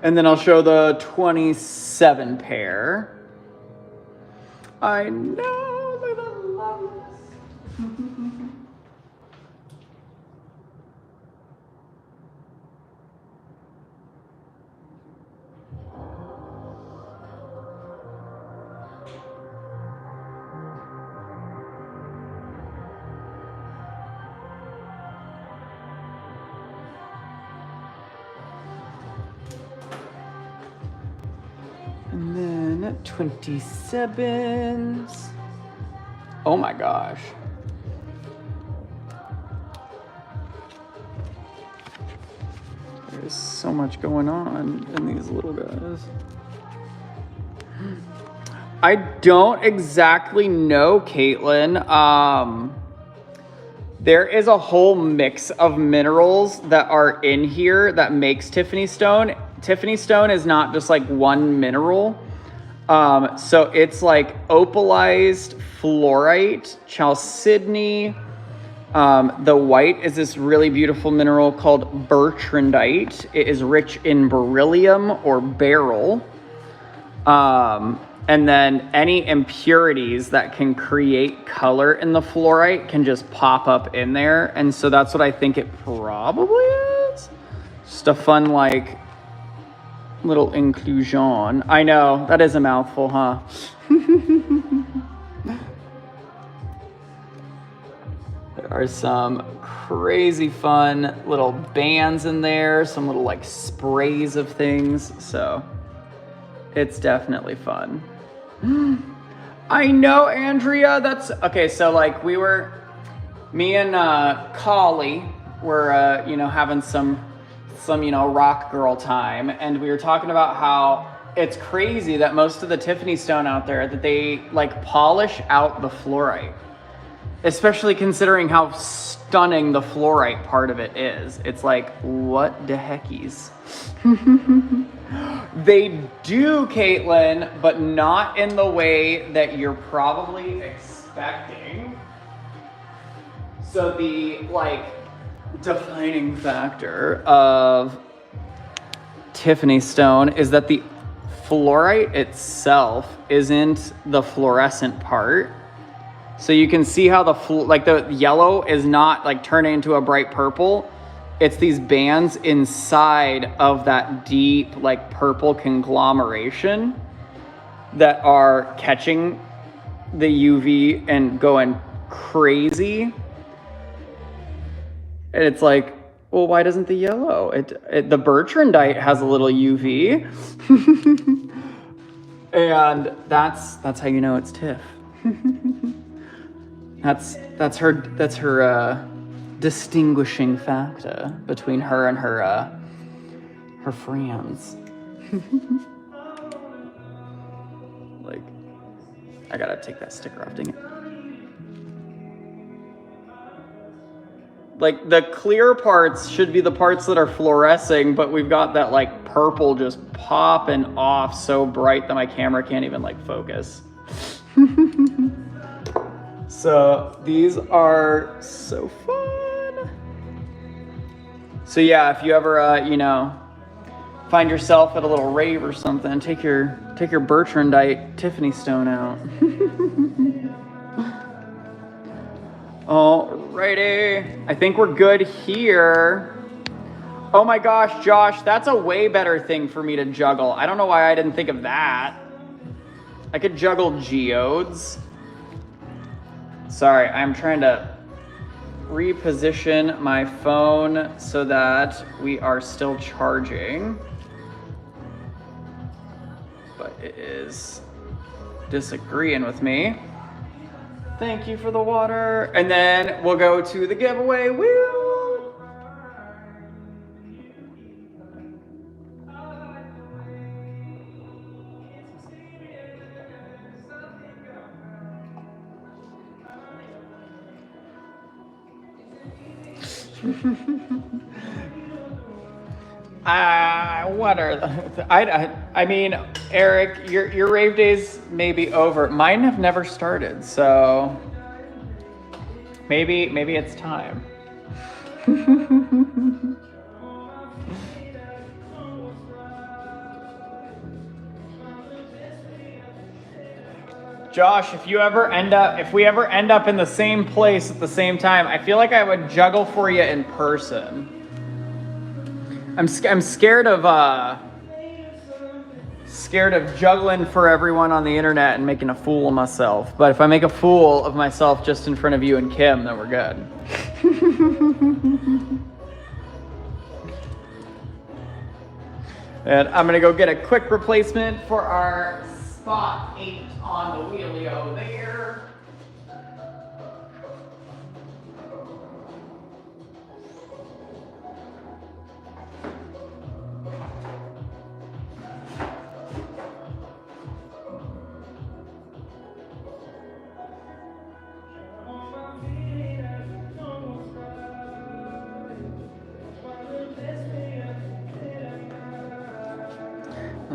And then I'll show the 27 pair. I know, they're the loveliest. And then 27s. Oh my gosh. There's so much going on in these little guys. I don't exactly know, Caitlin. There is a whole mix of minerals that are in here that makes Tiffany stone. Tiffany stone is not just like one mineral. So it's like opalized fluorite, chalcedony. The white is this really beautiful mineral called bertrandite. It is rich in beryllium or beryl. And then any impurities that can create color in the fluorite can just pop up in there. And so that's what I think it probably is. Just a fun, like, little inclusion. I know, that is a mouthful, huh? There are some crazy fun little bands in there, some little like sprays of things. So it's definitely fun. I know, Andrea, that's okay. So like me and Collie were, having some rock girl time, and we were talking about how it's crazy that most of the Tiffany stone out there, that they like polish out the fluorite, especially considering how stunning the fluorite part of it is. It's like, what the heckies? They do, Caitlin, but not in the way that you're probably expecting. So the like defining factor of Tiffany stone is that the fluorite itself isn't the fluorescent part. So you can see how the yellow is not like turning into a bright purple. It's these bands inside of that deep like purple conglomeration that are catching the UV and going crazy. And it's like, well, why doesn't the yellow? The Bertrandite has a little UV. And that's how you know it's Tiff. That's her distinguishing factor between her and her friends. Like, I gotta take that sticker off, dang it. Like, the clear parts should be the parts that are fluorescing, but we've got that like purple just popping off so bright that my camera can't even like focus. So these are so fun. So yeah, if you ever find yourself at a little rave or something, take your Bertrandite Tiffany stone out. Alrighty, I think we're good here. Oh my gosh, Josh, that's a way better thing for me to juggle. I don't know why I didn't think of that. I could juggle geodes. Sorry, I'm trying to reposition my phone so that we are still charging. But it is disagreeing with me. Thank you for the water. And then we'll go to the giveaway wheel. What are I mean, Eric, your rave days may be over. Mine have never started, so maybe it's time. Josh, if we ever end up in the same place at the same time, I feel like I would juggle for you in person. I'm scared of juggling for everyone on the internet and making a fool of myself. But if I make a fool of myself just in front of you and Kim, then we're good. And I'm gonna go get a quick replacement for our spot 8 on the wheelio there.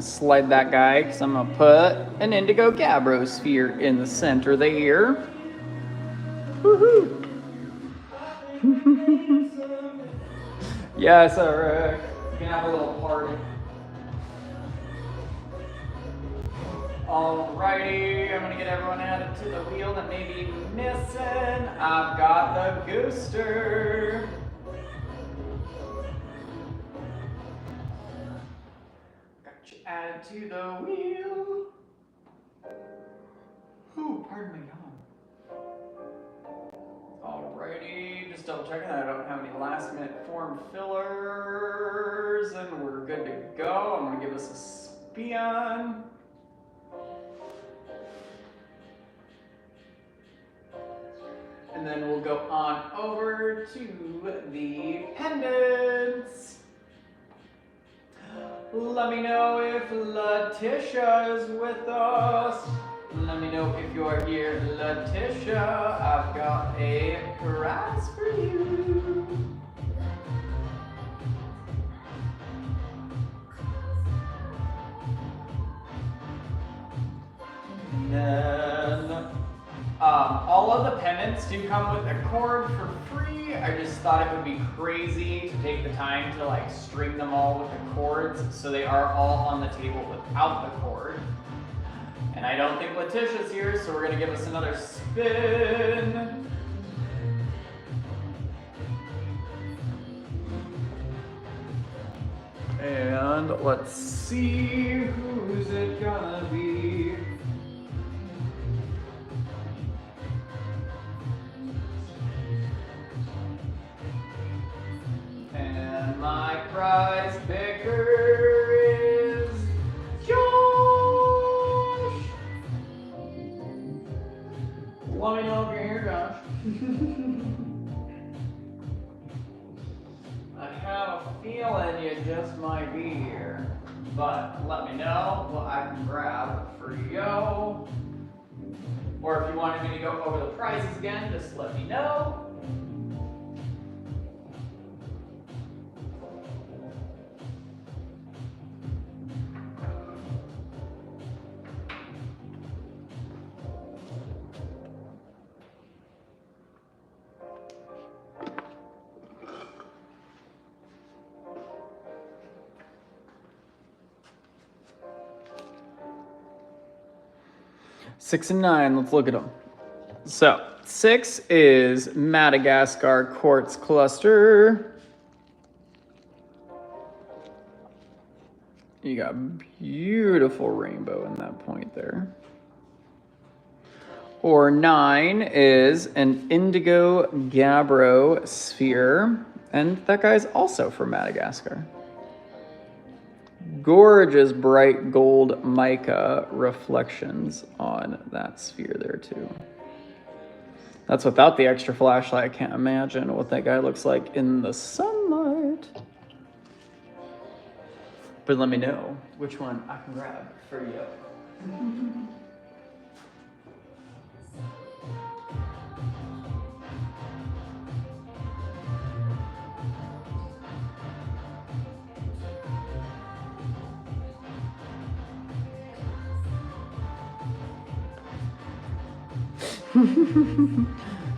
Slide that guy, because I'm gonna put an indigo gabbro sphere in the center there. Woohoo! Yes, Eric. You can have a little party. Alrighty, I'm gonna get everyone added to the wheel that may be missing. I've got the Gooster. Add to the wheel. Ooh, pardon me, yawn. Alrighty, just double checking that I don't have any last minute form fillers, and we're good to go. I'm gonna give this a spin. And then we'll go on over to the pendants. Let me know if Letitia is with us. Let me know if you're here, Letitia. I've got a prize for you. And then all of the pendants do come with a cord for free. I just thought it would be crazy to take the time to like string them all with the cords, so they are all on the table without the cord. And I don't think Letitia's here, so we're gonna give us another spin. And let's see, who's it gonna be? And my prize picker is Josh. Let me know if you're here, Josh. I have a feeling you just might be here, but let me know what I can grab for you. Or if you wanted me to go over the prizes again, just let me know. Six and nine, let's look at them. So 6 is Madagascar quartz cluster. You got beautiful rainbow in that point there. Or 9 is an indigo gabbro sphere, and that guy's also from Madagascar. Gorgeous bright gold mica reflections on that sphere there too. That's without the extra flashlight. I can't imagine what that guy looks like in the sunlight. But let me know which one I can grab for you.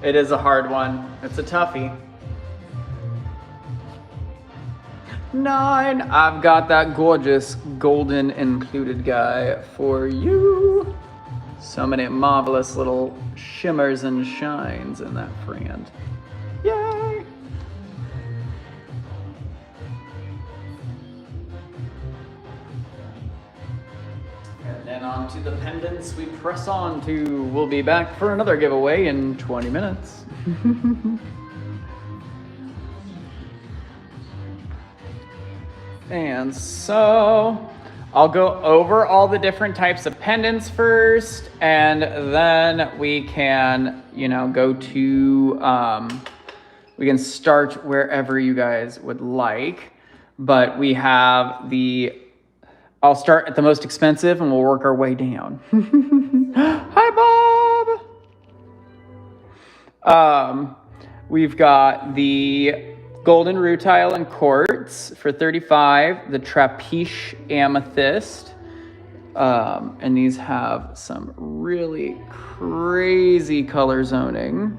It is a hard one. It's a toughie. 9. I've got that gorgeous golden included guy for you. So many marvelous little shimmers and shines in that friend. Yay! And then on to the pendants we press on to. We'll be back for another giveaway in 20 minutes. And so I'll go over all the different types of pendants first, and then we can, go to, we can start wherever you guys would like. But we have I'll start at the most expensive and we'll work our way down. Hi, Bob. We've got the golden rutile and quartz for $35, the trapeche amethyst, and these have some really crazy color zoning.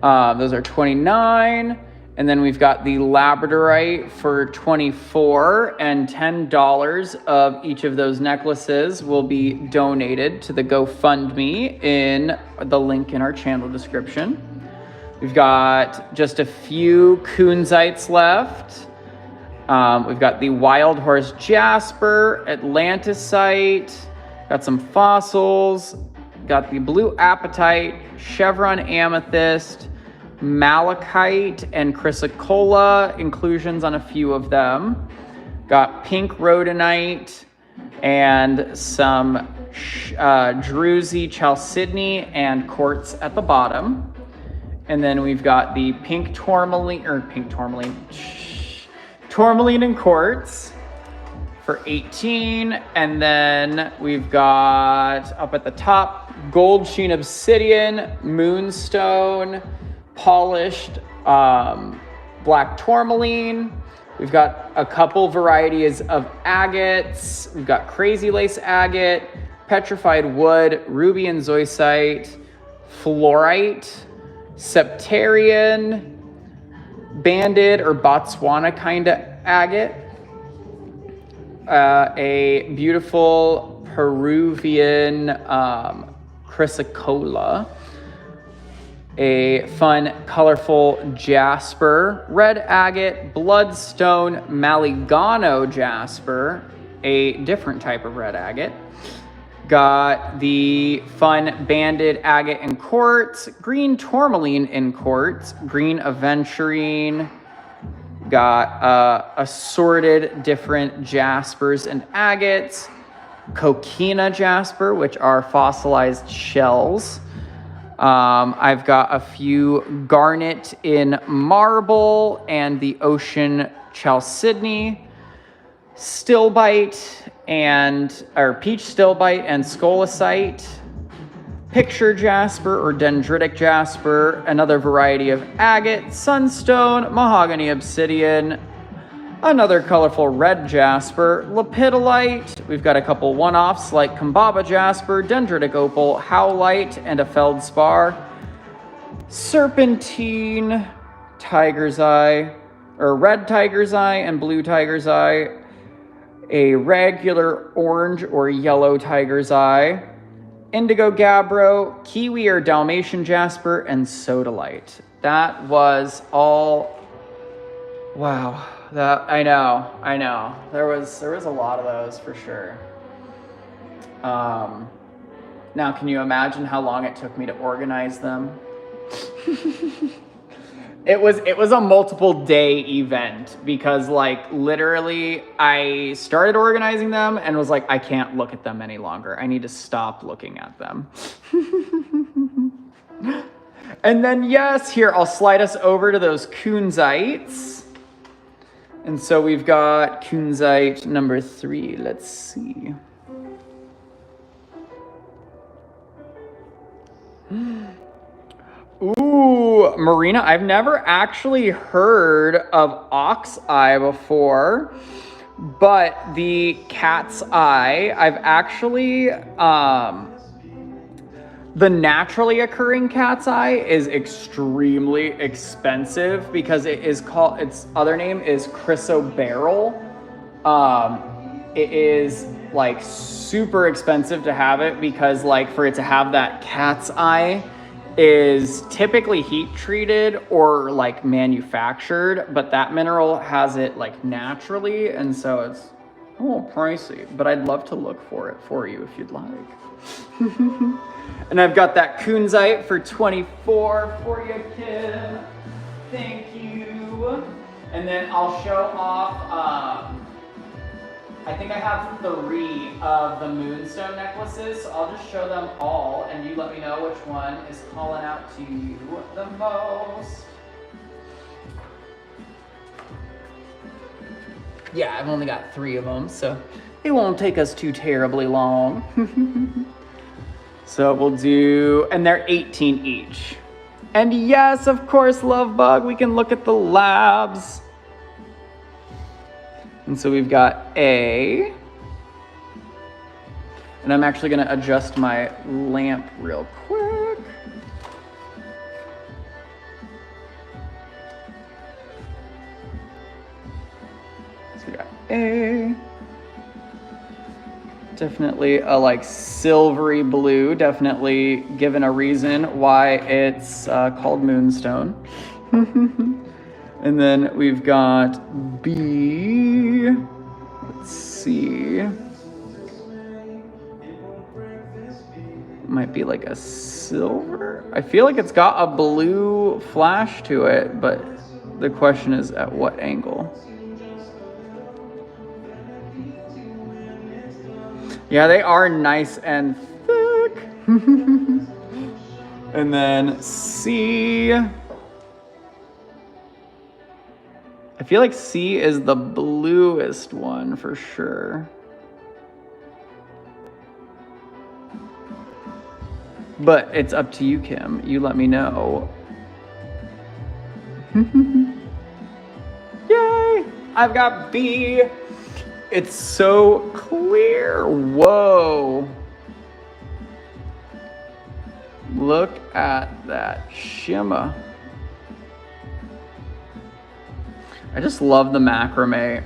Those are $29, and then we've got the labradorite for $24, and $10 of each of those necklaces will be donated to the GoFundMe in the link in our channel description. We've got just a few kunzites left. We've got the wild horse jasper, atlantisite, got some fossils, got the blue apatite, chevron amethyst, malachite, and chrysocolla inclusions on a few of them. Got pink rhodonite and some druzy chalcedony and quartz at the bottom. And then we've got the tourmaline and quartz. for 18. And then we've got up at the top, gold sheen obsidian, moonstone, polished black tourmaline. We've got a couple varieties of agates. We've got crazy lace agate, petrified wood, ruby and zoisite, fluorite, septarian, banded or Botswana kind of agate, a beautiful Peruvian chrysocolla, a fun, colorful jasper, red agate, bloodstone, maligano jasper, a different type of red agate. Got the fun banded agate in quartz, green tourmaline in quartz, green aventurine. Got assorted different jaspers and agates, coquina jasper, which are fossilized shells. I've got a few garnet in marble and the ocean chalcedony, stilbite or peach stilbite and scolecite, picture jasper or dendritic jasper, another variety of agate, sunstone, mahogany obsidian, another colorful red jasper, lepidolite. We've got a couple one-offs like Kambaba jasper, dendritic opal, howlite, and a feldspar, serpentine, tiger's eye, or red tiger's eye and blue tiger's eye, a regular orange or yellow tiger's eye, indigo gabbro, kiwi or Dalmatian jasper, and sodalite. That was all. Wow. I know. There was a lot of those for sure. Now, can you imagine how long it took me to organize them? It was a multiple day event because like literally I started organizing them and was like, I can't look at them any longer. I need to stop looking at them. And then yes, here I'll slide us over to those kunzites. And so we've got kunzite number 3. Let's see. Ooh, Marina, I've never actually heard of ox eye before, but the cat's eye, I've actually, the naturally occurring cat's eye is extremely expensive because its other name is chrysoberyl. It is like super expensive to have it because like for it to have that cat's eye is typically heat treated or like manufactured, but that mineral has it like naturally, and so it's a little pricey, but I'd love to look for it for you if you'd like. And I've got that kunzite for 24 for you, Kim. Thank you. And then I'll show off, I think I have 3 of the moonstone necklaces, so I'll just show them all, and you let me know which one is calling out to you the most. Yeah, I've only got 3 of them, so it won't take us too terribly long. So we'll do, and they're 18 each. And yes, of course, Lovebug, we can look at the labs. And so we've got A. And I'm actually gonna adjust my lamp real quick. So we got A. Definitely a like silvery blue, definitely given a reason why it's called moonstone. And then we've got B. Let's see. Might be like a silver. I feel like it's got a blue flash to it, but the question is at what angle? Yeah, they are nice and thick. And then C. I feel like C is the bluest one for sure. But it's up to you, Kim. You let me know. Yay! I've got B. It's so clear. Whoa. Look at that shimmer. I just love the macrame.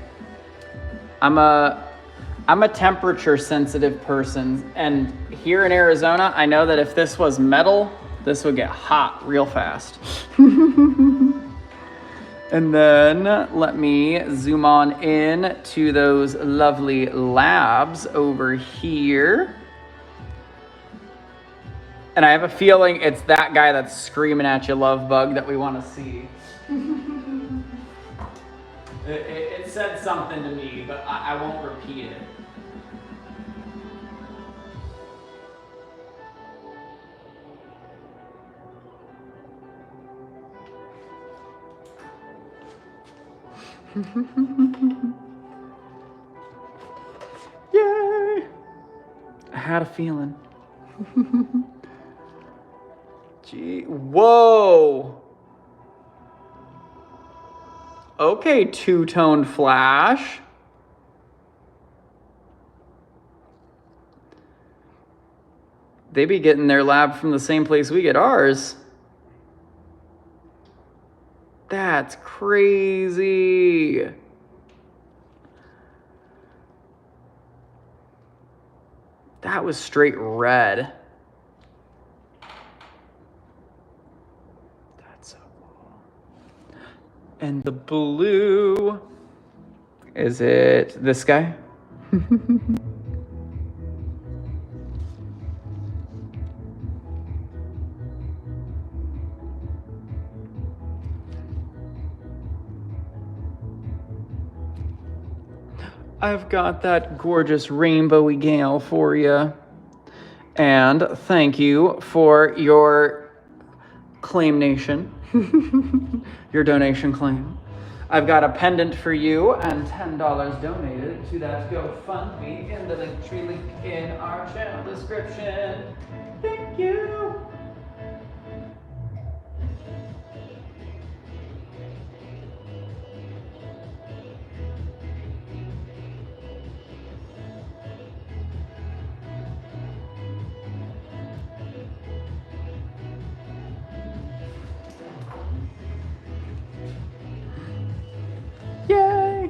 I'm a temperature sensitive person, and here in Arizona, I know that if this was metal, this would get hot real fast. And then let me zoom on in to those lovely labs over here. And I have a feeling it's that guy that's screaming at you, love bug, that we want to see. It said something to me, but I won't repeat it. Yay! I had a feeling. Gee, whoa! Okay, two-toned flash. They be getting their lab from the same place we get ours. That's crazy. That was straight red. That's so cool. And the blue, is it this guy? I've got that gorgeous rainbowy gale for you. And thank you for your claim nation, your donation claim. I've got a pendant for you and $10 donated to that GoFundMe in the Linktree link in our channel description. Thank you. Yay!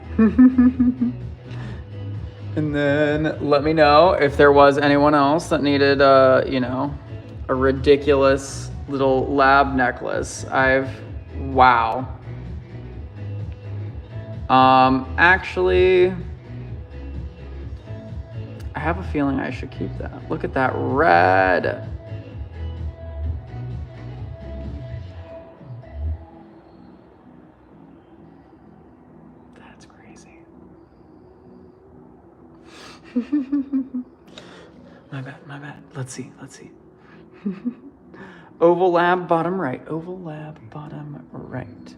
And then let me know if there was anyone else that needed, you know, a ridiculous little lab necklace. Wow. Actually, I have a feeling I should keep that. Look at that red. My bad. Let's see. Oval lab, bottom right. Oval lab, bottom right.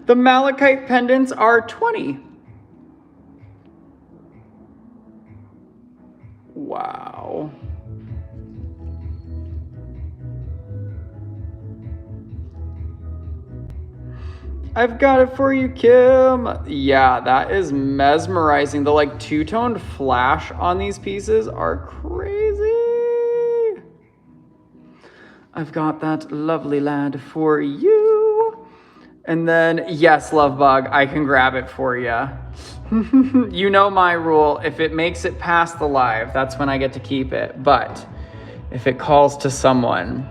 The malachite pendants are 20. Wow. I've got it for you, Kim. Yeah, that is mesmerizing. The like two-toned flash on these pieces are crazy. I've got that lovely lad for you. And then, yes, love bug, I can grab it for you. You know my rule. If it makes it past the live, that's when I get to keep it. But if it calls to someone,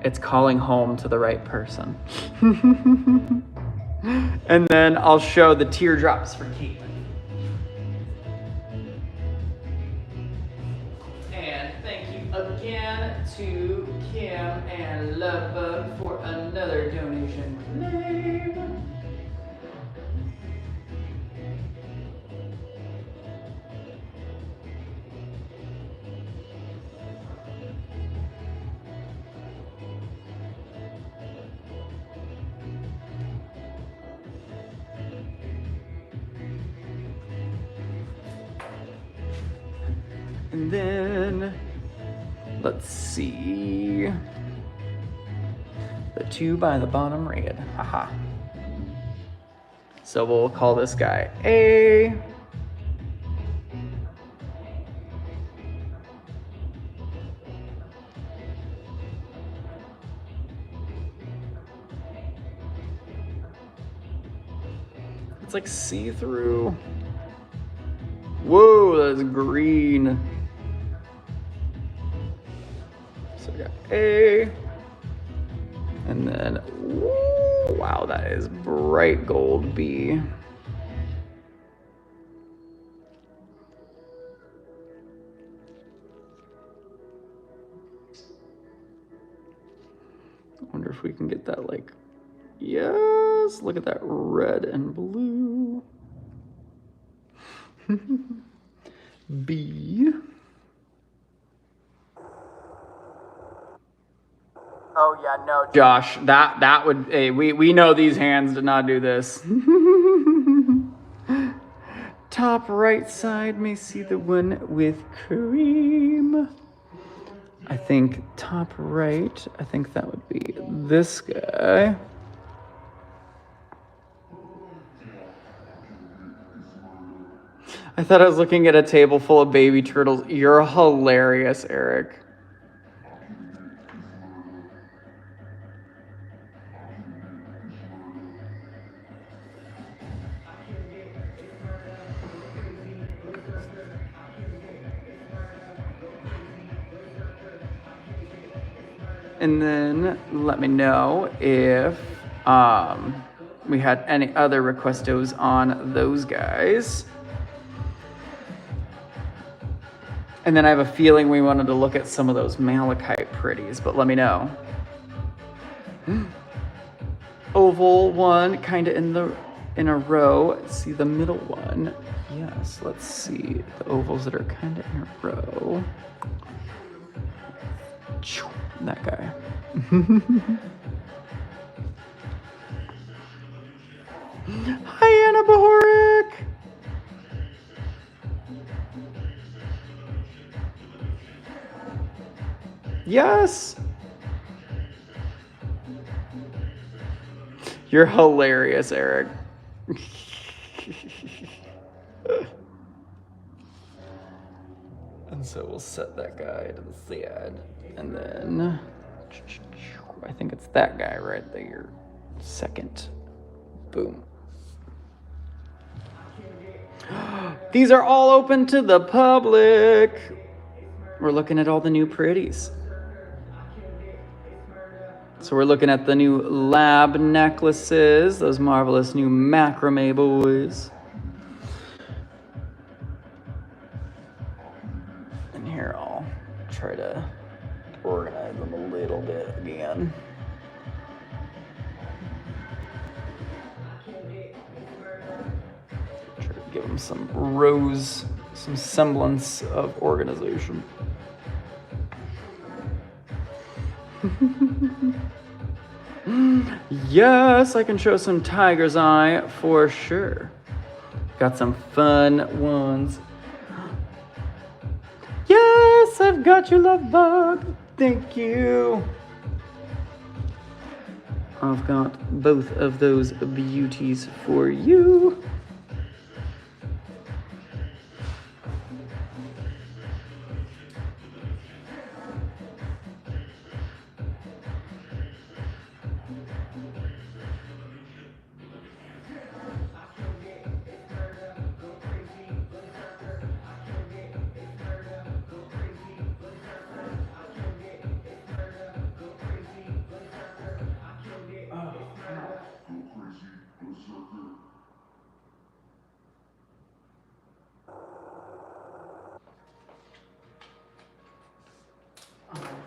it's calling home to the right person. And then I'll show the teardrops for Caitlin. And thank you again to Kim and Lovebug for another donation claim. And then, let's see. The 2 by the bottom red, haha. So we'll call this guy A. It's like see-through. Whoa, that's green. So we got A. And then, woo, wow, that is bright gold B. I wonder if we can get that like, yes, look at that red and blue. B. Oh yeah, no, Josh, that would, hey, we know these hands did not do this. Top right side may see the one with cream. I think top right, I think that would be this guy. I thought I was looking at a table full of baby turtles. You're hilarious, Eric. And then let me know if we had any other requestos on those guys. And then I have a feeling we wanted to look at some of those malachite pretties, but let me know. Oval one, kind of in a row. See the middle one. Yes, let's see the ovals that are kind of in a row. That guy. Hi, Anna Bahoric. Yes. You're hilarious, Eric. And so we'll set that guy to the side. And then I think it's that guy right there. Second. Boom. These are all open to the public. We're looking at all the new pretties. So we're looking at the new lab necklaces, those marvelous new macrame boys. And here I'll try to organize them a little bit again. Try to give them some rows, some semblance of organization. Yes, I can show some tiger's eye for sure. Got some fun ones. Yes, I've got you, love bug. Thank you. I've got both of those beauties for you.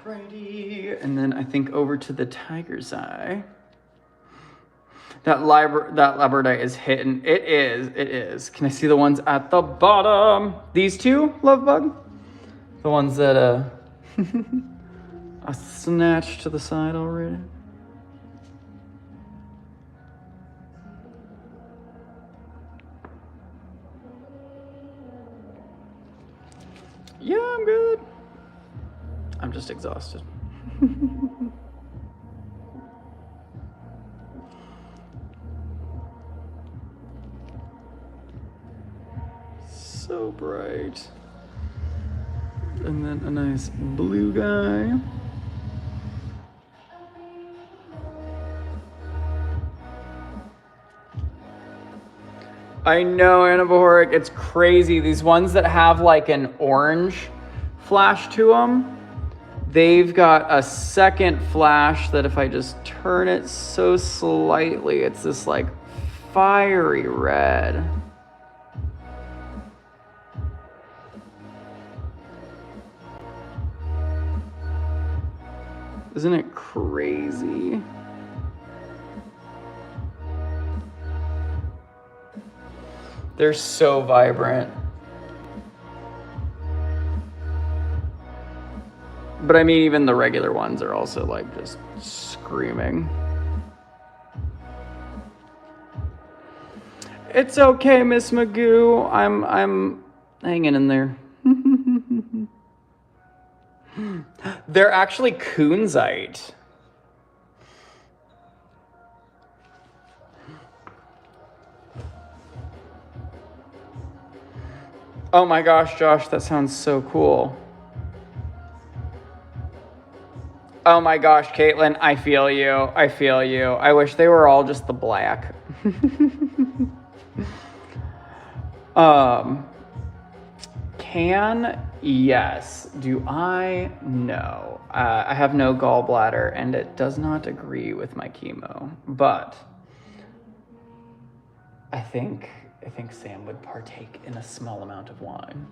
Alrighty, and then I think over to the tiger's eye. That labradorite is hitting. It is. Can I see the ones at the bottom? These two, love bug? The ones that I snatched to the side already. Yeah, I'm I'm just exhausted. So bright. And then a nice blue guy. I know, Anna Bohoric, it's crazy. These ones that have like an orange flash to them, they've got a second flash that if I just turn it so slightly, it's this like fiery red. Isn't it crazy? They're so vibrant. But I mean, even the regular ones are also like just screaming. It's okay, Miss Magoo. I'm hanging in there. They're actually kunzite. Oh my gosh, Josh, that sounds so cool. Oh my gosh, Caitlin, I feel you. I feel you. I wish they were all just the black. Yes. Do I? No. I have no gallbladder and it does not agree with my chemo. But I think Sam would partake in a small amount of wine.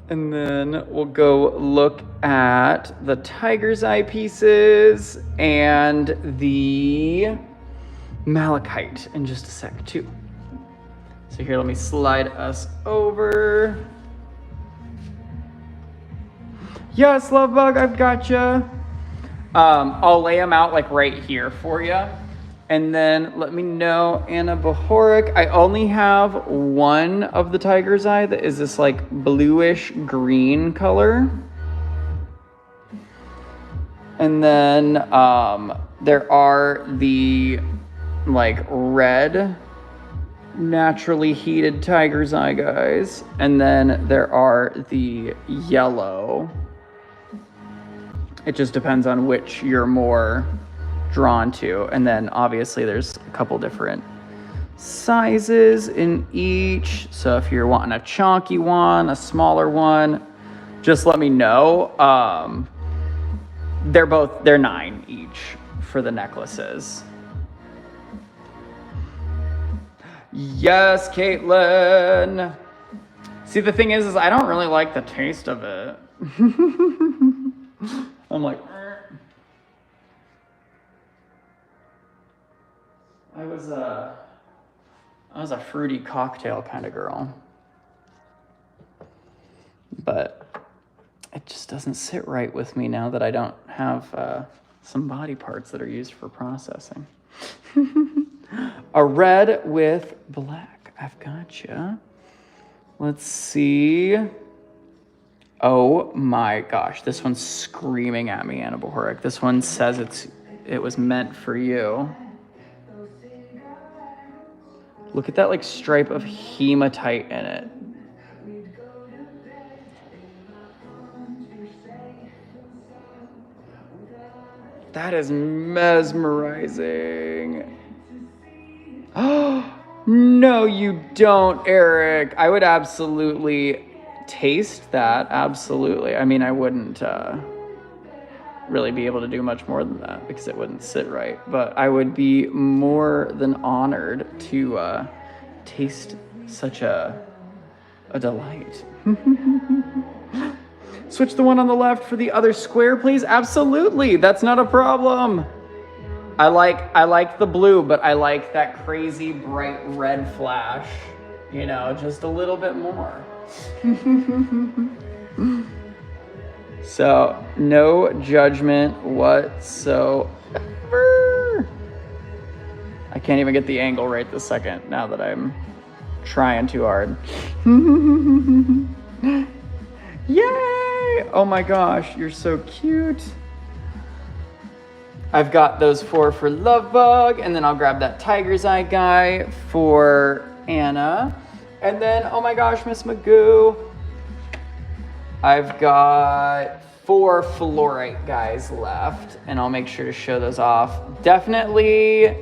And then we'll go look at the tiger's eye pieces and the malachite in just a sec too. So here, let me slide us over. Yes, Lovebug, I've gotcha. I'll lay them out like right here for you. And then let me know, Anna Bohoric. I only have one of the tiger's eye that is this like bluish green color. And then there are the like red naturally heated tiger's eye guys. And then there are the yellow. It just depends on which you're more drawn to. And then obviously there's a couple different sizes in each. So if you're wanting a chunky one, a smaller one, just let me know. They're $9 each for the necklaces. Yes, Caitlin. See, the thing is I don't really like the taste of it. I'm like, I was a fruity cocktail kind of girl, but it just doesn't sit right with me now that I don't have some body parts that are used for processing. A red with black. I've gotcha. Let's see. Oh my gosh, this one's screaming at me, Anna Bohoric. This one says it was meant for you. Look at that like stripe of hematite in it. That is mesmerizing. Oh, no, you don't, Eric. I would absolutely taste that. Absolutely. I mean, I wouldn't really be able to do much more than that because it wouldn't sit right. But I would be more than honored to taste such a delight. Switch the one on the left for the other square, please. Absolutely. That's not a problem. I like the blue, but I like that crazy bright red flash, you know, just a little bit more. So, no judgment whatsoever. I can't even get the angle right this second now that I'm trying too hard. Yay! Oh my gosh, you're so cute. I've got those 4 for Lovebug, and then I'll grab that Tiger's Eye guy for Anna. And then, oh my gosh, Miss Magoo, I've got 4 fluorite guys left, and I'll make sure to show those off. Definitely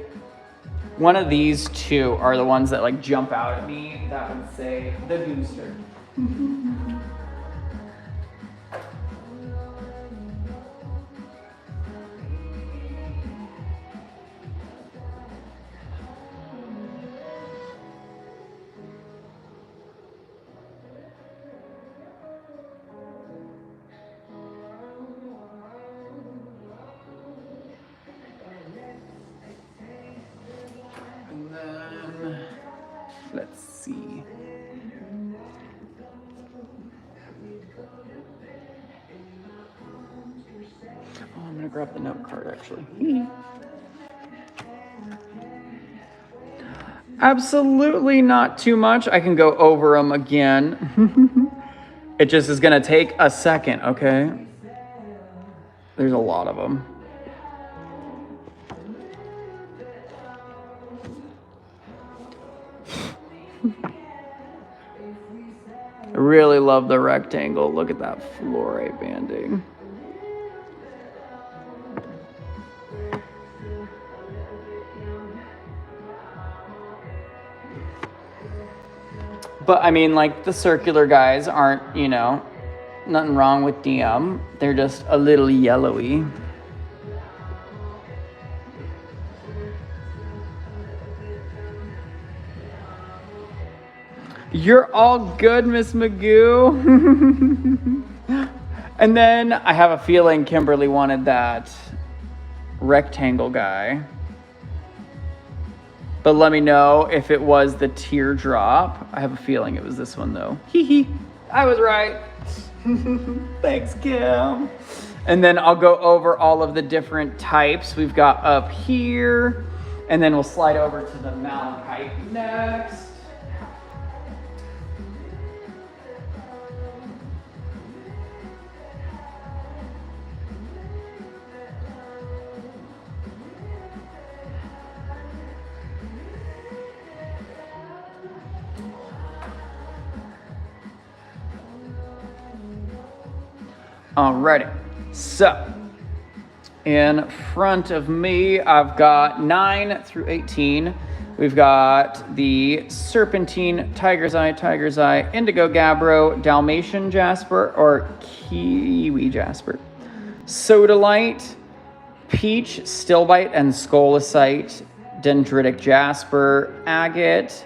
one of these 2 are the ones that like jump out at me. That would say the booster. Let's see. Oh, I'm gonna grab the note card actually. Absolutely not too much. I can go over them again. It just is gonna take a second, okay? There's a lot of them. I really love the rectangle. Look at that fluorite banding. But I mean, like, the circular guys aren't, you know, nothing wrong with DM. They're just a little yellowy. You're all good, Miss Magoo. And then I have a feeling Kimberly wanted that rectangle guy. But let me know if it was the teardrop. I have a feeling it was this one though. Hee hee, I was right. Thanks, Kim. And then I'll go over all of the different types we've got up here. And then we'll slide over to the malachite next. Alrighty, so in front of me, I've got 9 through 18. We've got the Serpentine, Tiger's Eye, Indigo Gabbro, Dalmatian Jasper, or Kiwi Jasper, Sodalite, Peach, Stillbite, and Scolecite, Dendritic Jasper, Agate.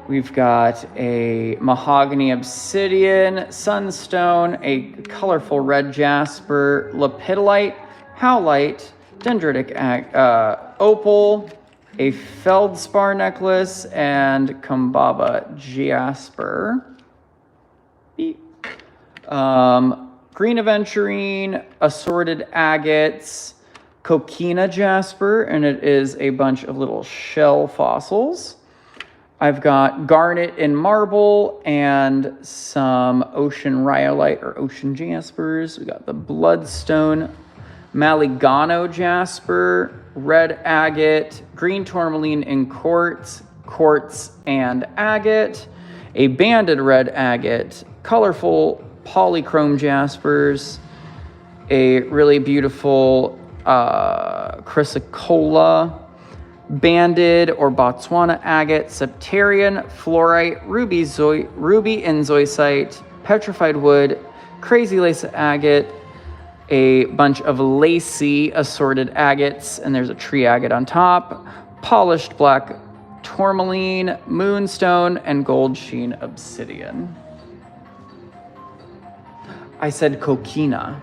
We've got a Mahogany Obsidian, Sunstone, a colorful red jasper, Lepidolite, Howlite, Dendritic Opal, a Feldspar necklace, and Kambaba Jasper. Beep. Green Aventurine, Assorted Agates, Coquina Jasper, and it is a bunch of little shell fossils. I've got Garnet in Marble and some Ocean Rhyolite or Ocean Jaspers. We got the Bloodstone, Maligano Jasper, Red Agate, Green Tourmaline in Quartz, and Agate, a Banded Red Agate, colorful Polychrome Jaspers, a really beautiful Chrysocolla, Banded or Botswana Agate, Septarian, Fluorite, Ruby and Zoisite, Petrified Wood, Crazy Lace Agate, a bunch of lacy assorted agates, and there's a tree agate on top, Polished Black Tourmaline, Moonstone, and Gold Sheen Obsidian. I said Coquina.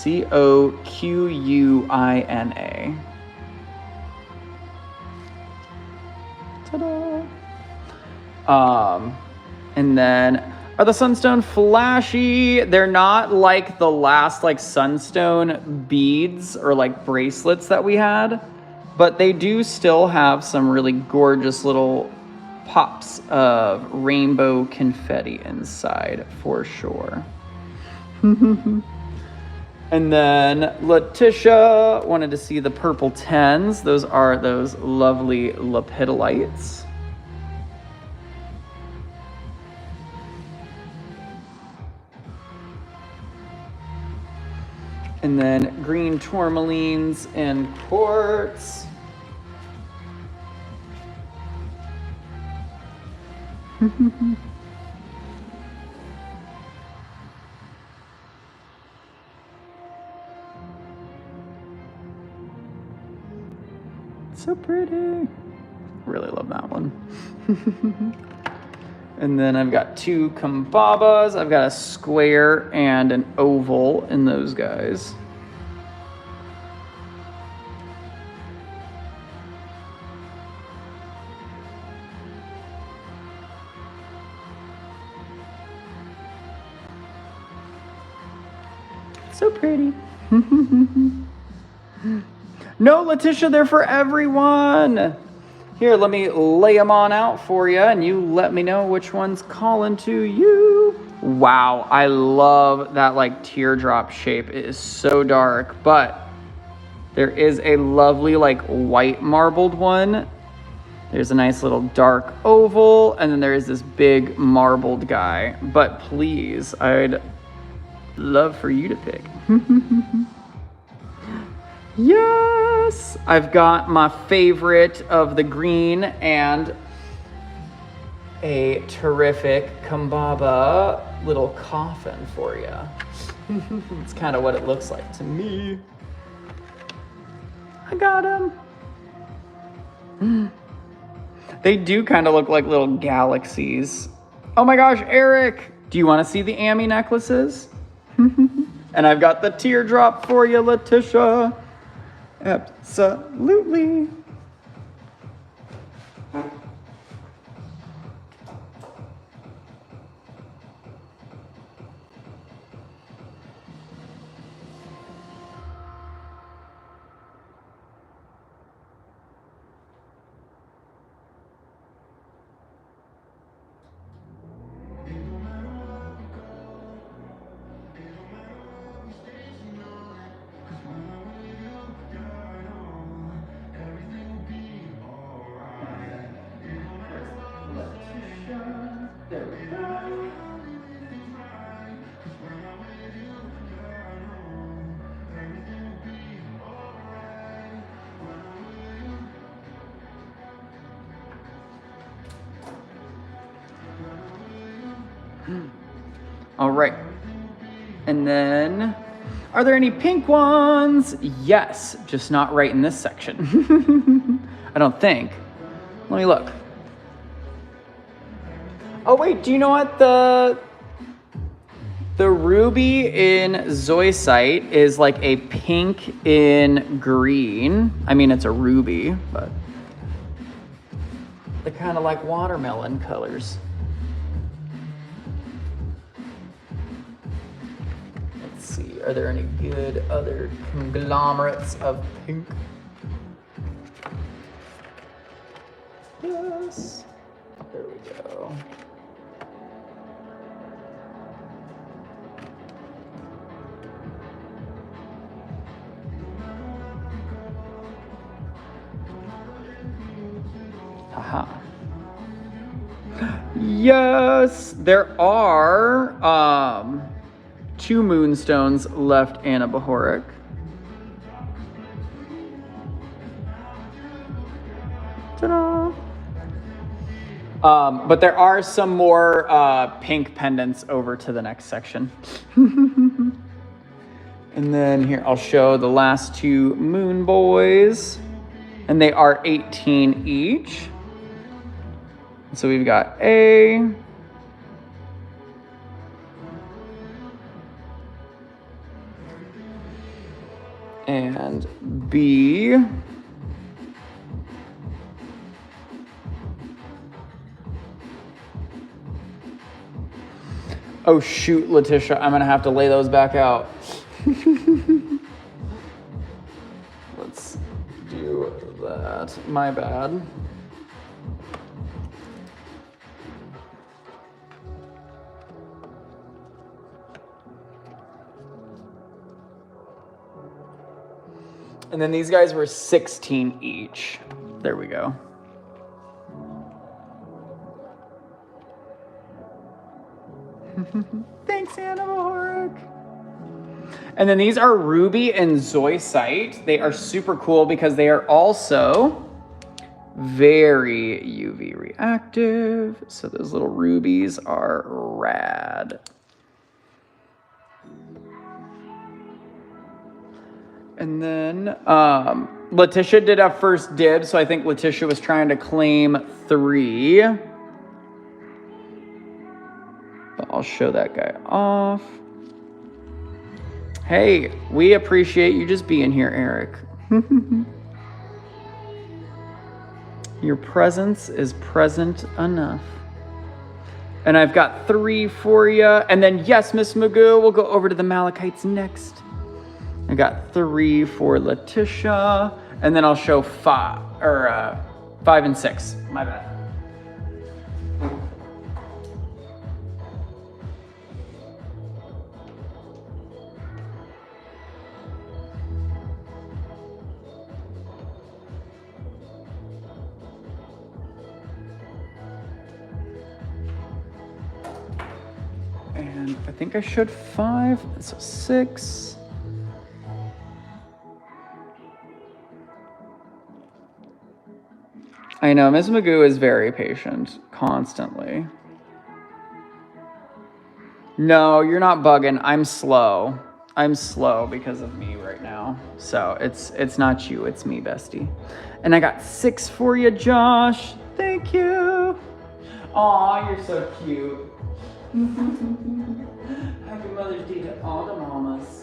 Coquina. Ta-da! And then, are the Sunstone flashy? They're not like the last like Sunstone beads or like bracelets that we had, but they do still have some really gorgeous little pops of rainbow confetti inside for sure. And then Letitia wanted to see the purple 10s. Those are those lovely lepidolites. And then green tourmalines and quartz. So pretty. Really love that one. And then I've got two kambabas. I've got a square and an oval in those guys. So pretty. No, Letitia, they're for everyone. Here, let me lay them on out for you, and you let me know which one's calling to you. Wow, I love that like teardrop shape. It is so dark, but there is a lovely like white marbled one. There's a nice little dark oval, and then there is this big marbled guy. But please, I'd love for you to pick. Yes! I've got my favorite of the green and a terrific kambaba little coffin for you. It's kind of what it looks like to me. I got him. They do kind of look like little galaxies. Oh my gosh, Eric! Do you want to see the Amy necklaces? And I've got the teardrop for you, Letitia. Absolutely. There we go. All right. And then, are there any pink ones? Yes, just not right in this section. I don't think. Let me look. Oh wait, do you know what the ruby in zoisite is like a pink in green? I mean, it's a ruby, but they're kind of like watermelon colors. Let's see, are there any good other conglomerates of pink? Yes, there we go. Haha. Yes, there are 2 moonstones left in a Bahoric. Ta-da! But there are some more pink pendants over to the next section. And then here, I'll show the last 2 moon boys. And they are 18 each. So we've got A. And B. Oh shoot, Letitia, I'm gonna have to lay those back out. Let's do that. My bad. And then these guys were 16 each. There we go. Thanks, Anna Mahorek. And then these are ruby and zoisite. They are super cool because they are also very UV reactive. So those little rubies are rad. And then Letitia did have first dibs, so I think Letitia was trying to claim 3. But I'll show that guy off. Hey, we appreciate you just being here, Eric. Your presence is present enough. And I've got 3 for you. And then, yes, Miss Magoo, we'll go over to the Malachites next. I got 3 for Letitia, and then I'll show 5 and 6. My bad. And I think I showed 5, so 6. I know, Ms. Magoo is very patient, constantly. No, you're not bugging. I'm slow. I'm slow because of me right now. So it's not you, it's me, bestie. And I got 6 for you, Josh. Thank you. Aw, you're so cute. Happy Mother's Day to all the mamas.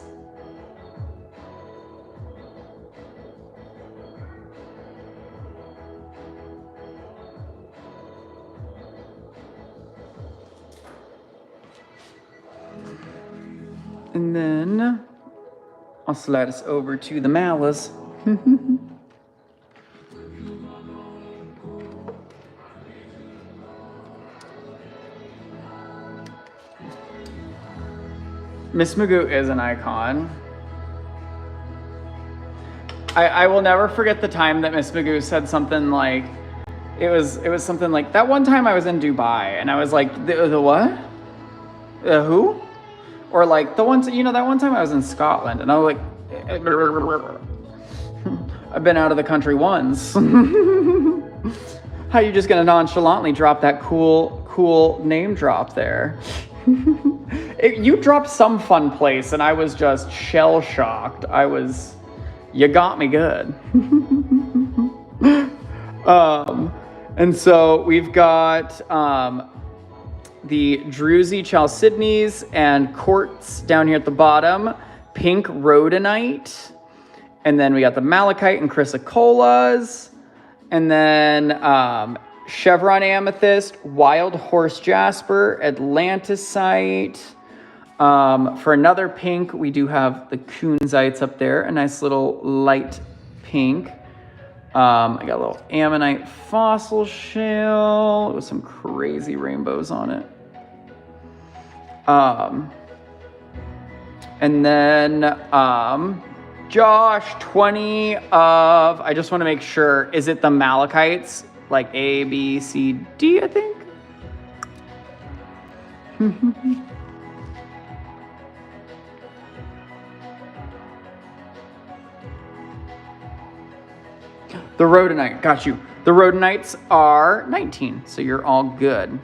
And then I'll slide us over to the malice. Miss Magoo is an icon. I will never forget the time that Miss Magoo said something like, it was something like, that one time I was in Dubai and I was like, the what? The who? Or like that one time I was in Scotland and I was like, I've been out of the country once. How you just gonna nonchalantly drop that cool name drop there? You dropped some fun place and I was just shell shocked. You got me good. And so we've got the Druzy Chalcedonies and quartz down here at the bottom, pink rhodonite, and then we got the malachite and chrysocolas, and then chevron amethyst, wild horse jasper, atlantisite. For another pink, we do have the kunzites up there, a nice little light pink. I got a little ammonite fossil shell with some crazy rainbows on it. And then Josh, 20 of, I just want to make sure, is it the malachites? Like A, B, C, D, I think? The rhodonite, got you. The rhodonites are 19, so you're all good.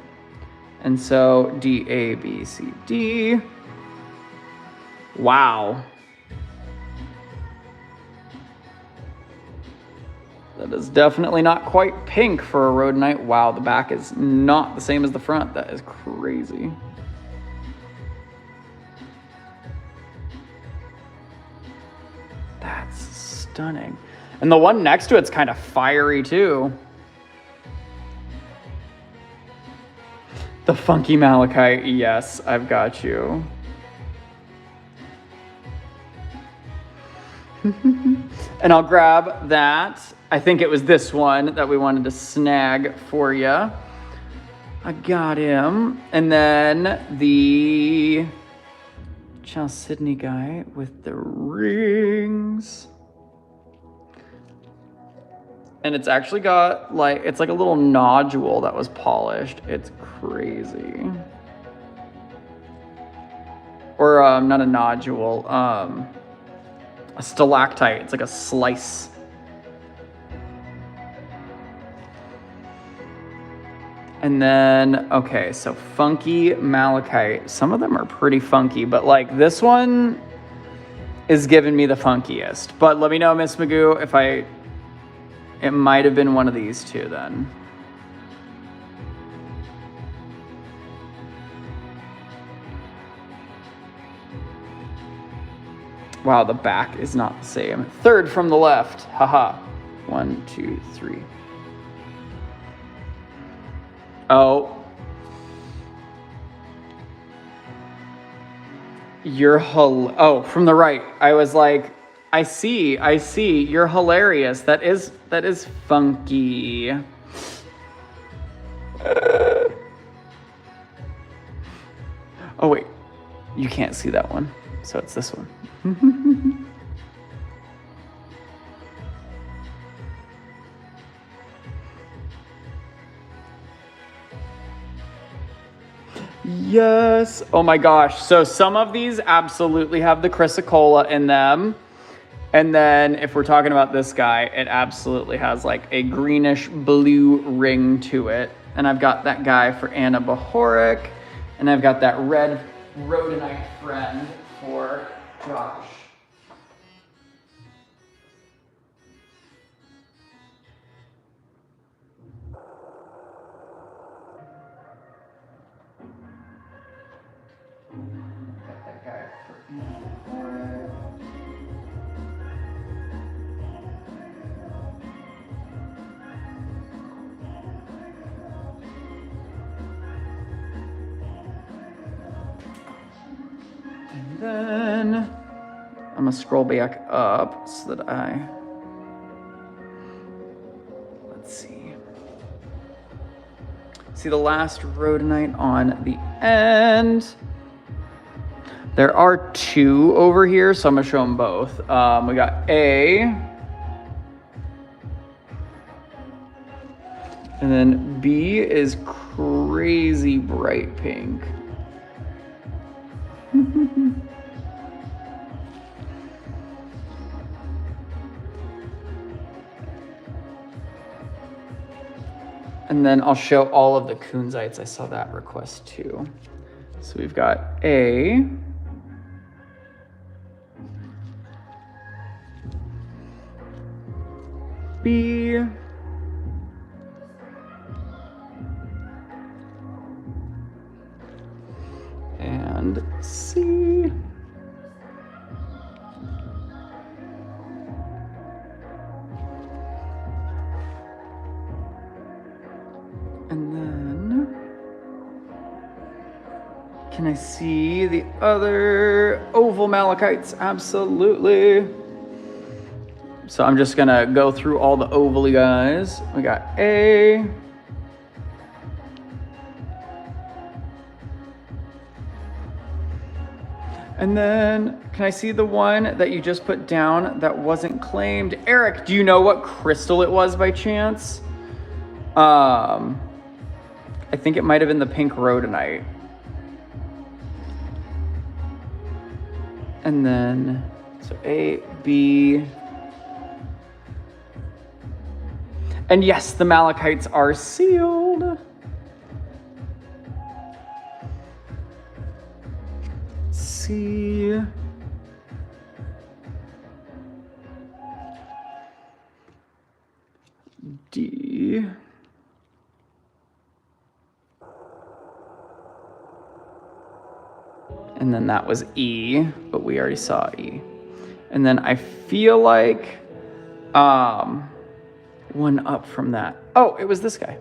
And so D, A, B, C, D. Wow. That is definitely not quite pink for a rhodonite. Wow, the back is not the same as the front. That is crazy. That's stunning. And the one next to it's kind of fiery too. The funky malachite, yes, I've got you. And I'll grab that I think it was this one that we wanted to snag for you. I got him. And then the Chalcedony guy with the rings. And it's actually got like, it's like a little nodule that was polished. It's crazy. Or not a nodule, a stalactite. It's like a slice. And then, okay, so funky malachite. Some of them are pretty funky, but like this one is giving me the funkiest. But let me know, Miss Magoo, if it might have been one of these two then. Wow, the back is not the same. Third from the left, haha. 1, 2, 3. Oh. Oh, from the right. I was like, I see, you're hilarious. That is funky. Oh wait, you can't see that one. So it's this one. Yes. Oh my gosh. So some of these absolutely have the chrysocolla in them. And then if we're talking about this guy, it absolutely has like a greenish blue ring to it. And I've got that guy for Anna Bahoric. And I've got that red rhodonite friend for Josh. Got that guy for Anna Bahoric. And then I'm gonna scroll back up so that let's see the last rhodonite on the end. There are two over here, so I'm gonna show them both. We got A, and then B is crazy bright pink. And then I'll show all of the kunzites. I saw that request too. So we've got A, B, and C. And then, can I see the other oval malachites? Absolutely. So I'm just gonna go through all the ovally guys. We got A, and then can I see the one that you just put down that wasn't claimed? Eric, do you know what crystal it was by chance? I think it might have been the pink rhodonite. And then, so A, B. And yes, the malachites are sealed. C. D. And then that was E, but we already saw E. And then I feel like one up from that. Oh, it was this guy.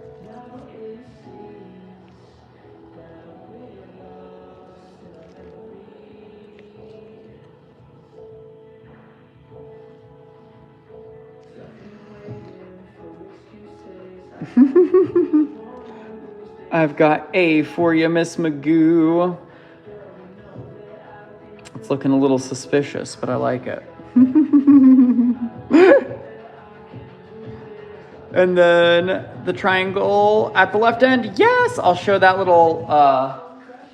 I've got A for you, Miss Magoo. It's looking a little suspicious, but I like it. And then the triangle at the left end. Yes, I'll show that little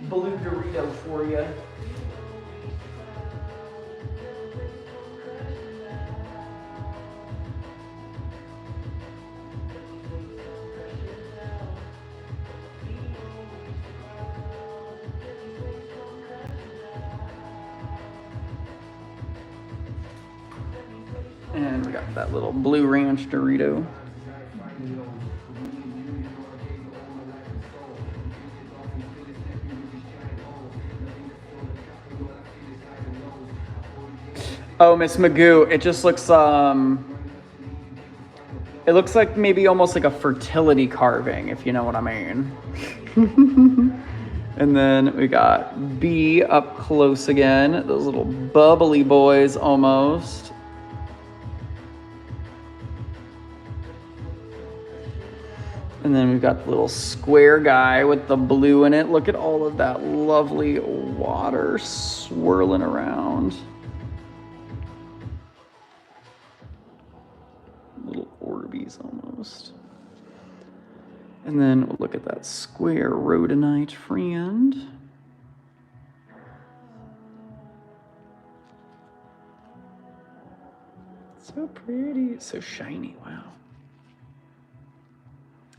blue Dorito for you. And we got that little blue ranch Dorito. Oh, Miss Magoo, it just looks, it looks like maybe almost like a fertility carving, if you know what I mean. And then we got B up close again, those little bubbly boys almost. And then we've got the little square guy with the blue in it. Look at all of that lovely water swirling around. Little Orbeez almost. And then we'll look at that square rhodonite friend. So pretty, so shiny, wow.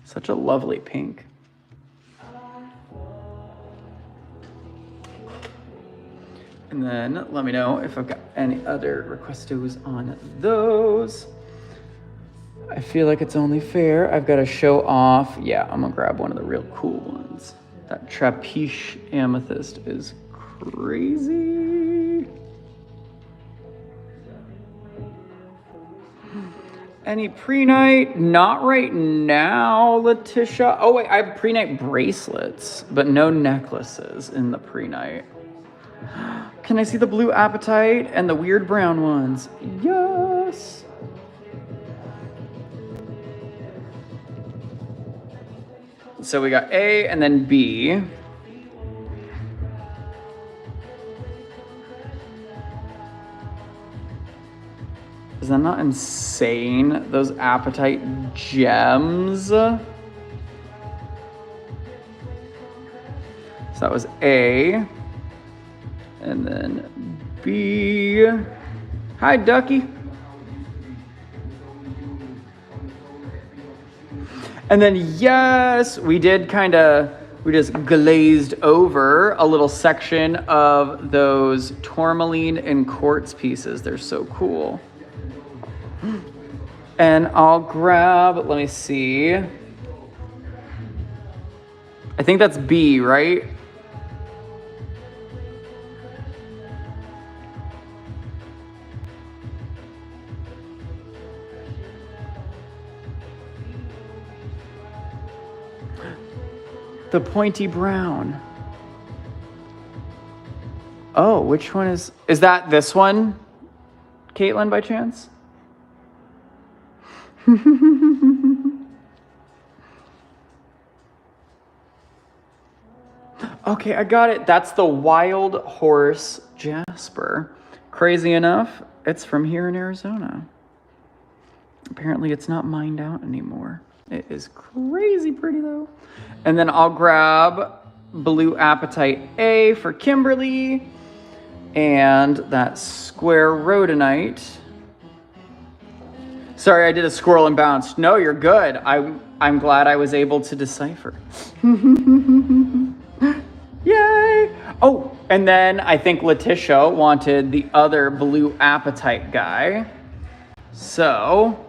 Such a lovely pink. And then let me know if I've got any other requestos on those. I feel like it's only fair. I've got to show off. Yeah, I'm gonna grab one of the real cool ones. That Trapiche Amethyst is crazy. Any pre-night? Not right now, Letitia. Oh wait, I have pre-night bracelets, but no necklaces in the pre-night. Can I see the blue apatite and the weird brown ones? Yes. So we got A and then B. Is that not insane? Those apatite gems. So that was A. And then B. Hi, Ducky. And then yes, we just glazed over a little section of those tourmaline and quartz pieces. They're so cool. And I'll grab, let me see. I think that's B, right? The pointy brown. Oh, which one is that this one, Caitlin, by chance? Okay, I got it. That's the wild horse jasper. Crazy enough, it's from here in Arizona. Apparently it's not mined out anymore. It is crazy pretty though. And then I'll grab blue apatite A for Kimberly and that square rhodonite. Sorry, I did a squirrel and bounced. No, you're good. I'm glad I was able to decipher. Yay! Oh, and then I think Letitia wanted the other blue apatite guy. So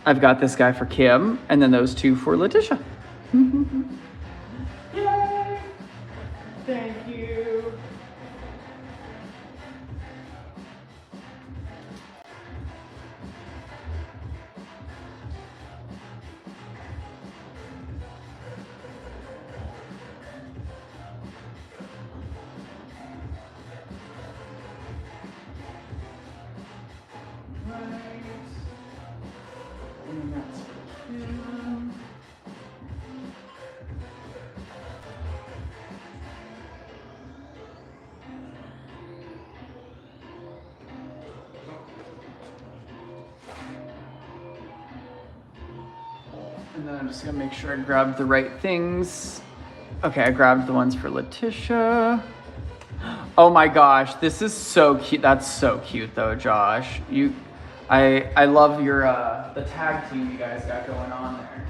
I've got this guy for Kim, and then those two for Letitia. Yay! Thank you. And then that's for And then I'm just gonna make sure I grabbed the right things. Okay, I grabbed the ones for Letitia. Oh my gosh, this is so cute. That's so cute though, Josh. I love your the tag team you guys got going on there.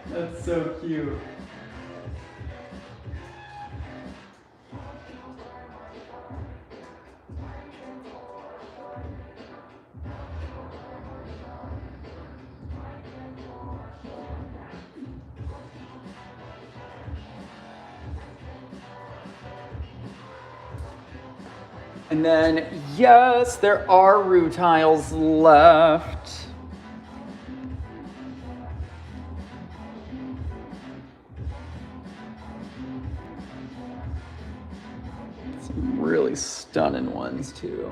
That's so cute. And then, yes, there are roux tiles left. Some really stunning ones too.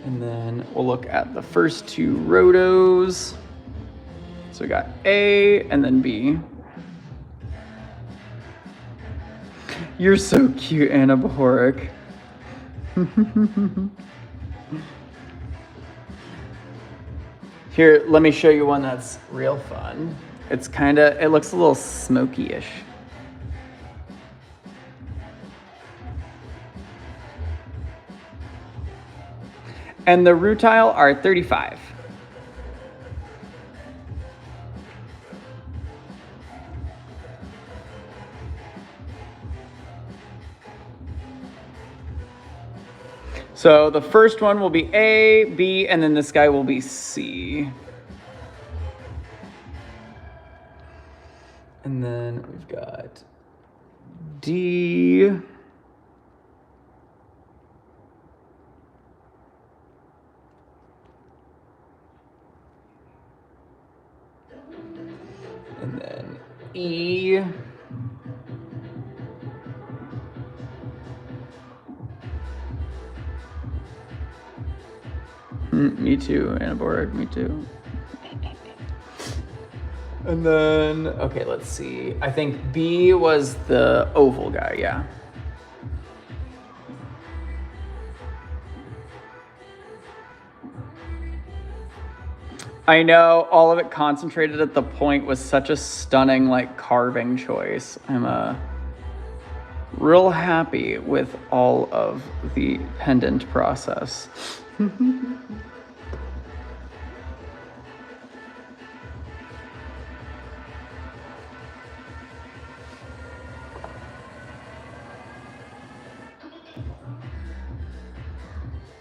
And then we'll look at the first two rotos. So we got A and then B. You're so cute, Anna Bohoric. Here, let me show you one that's real fun. It looks a little smoky-ish. And the roux tile are 35. So the first one will be A, B, and then this guy will be C. And then we've got D. And then E. Me too, Anna Borg, me too. And then, okay, let's see. I think B was the oval guy, yeah. I know, all of it concentrated at the point was such a stunning, like, carving choice. I'm real happy with all of the pendant process.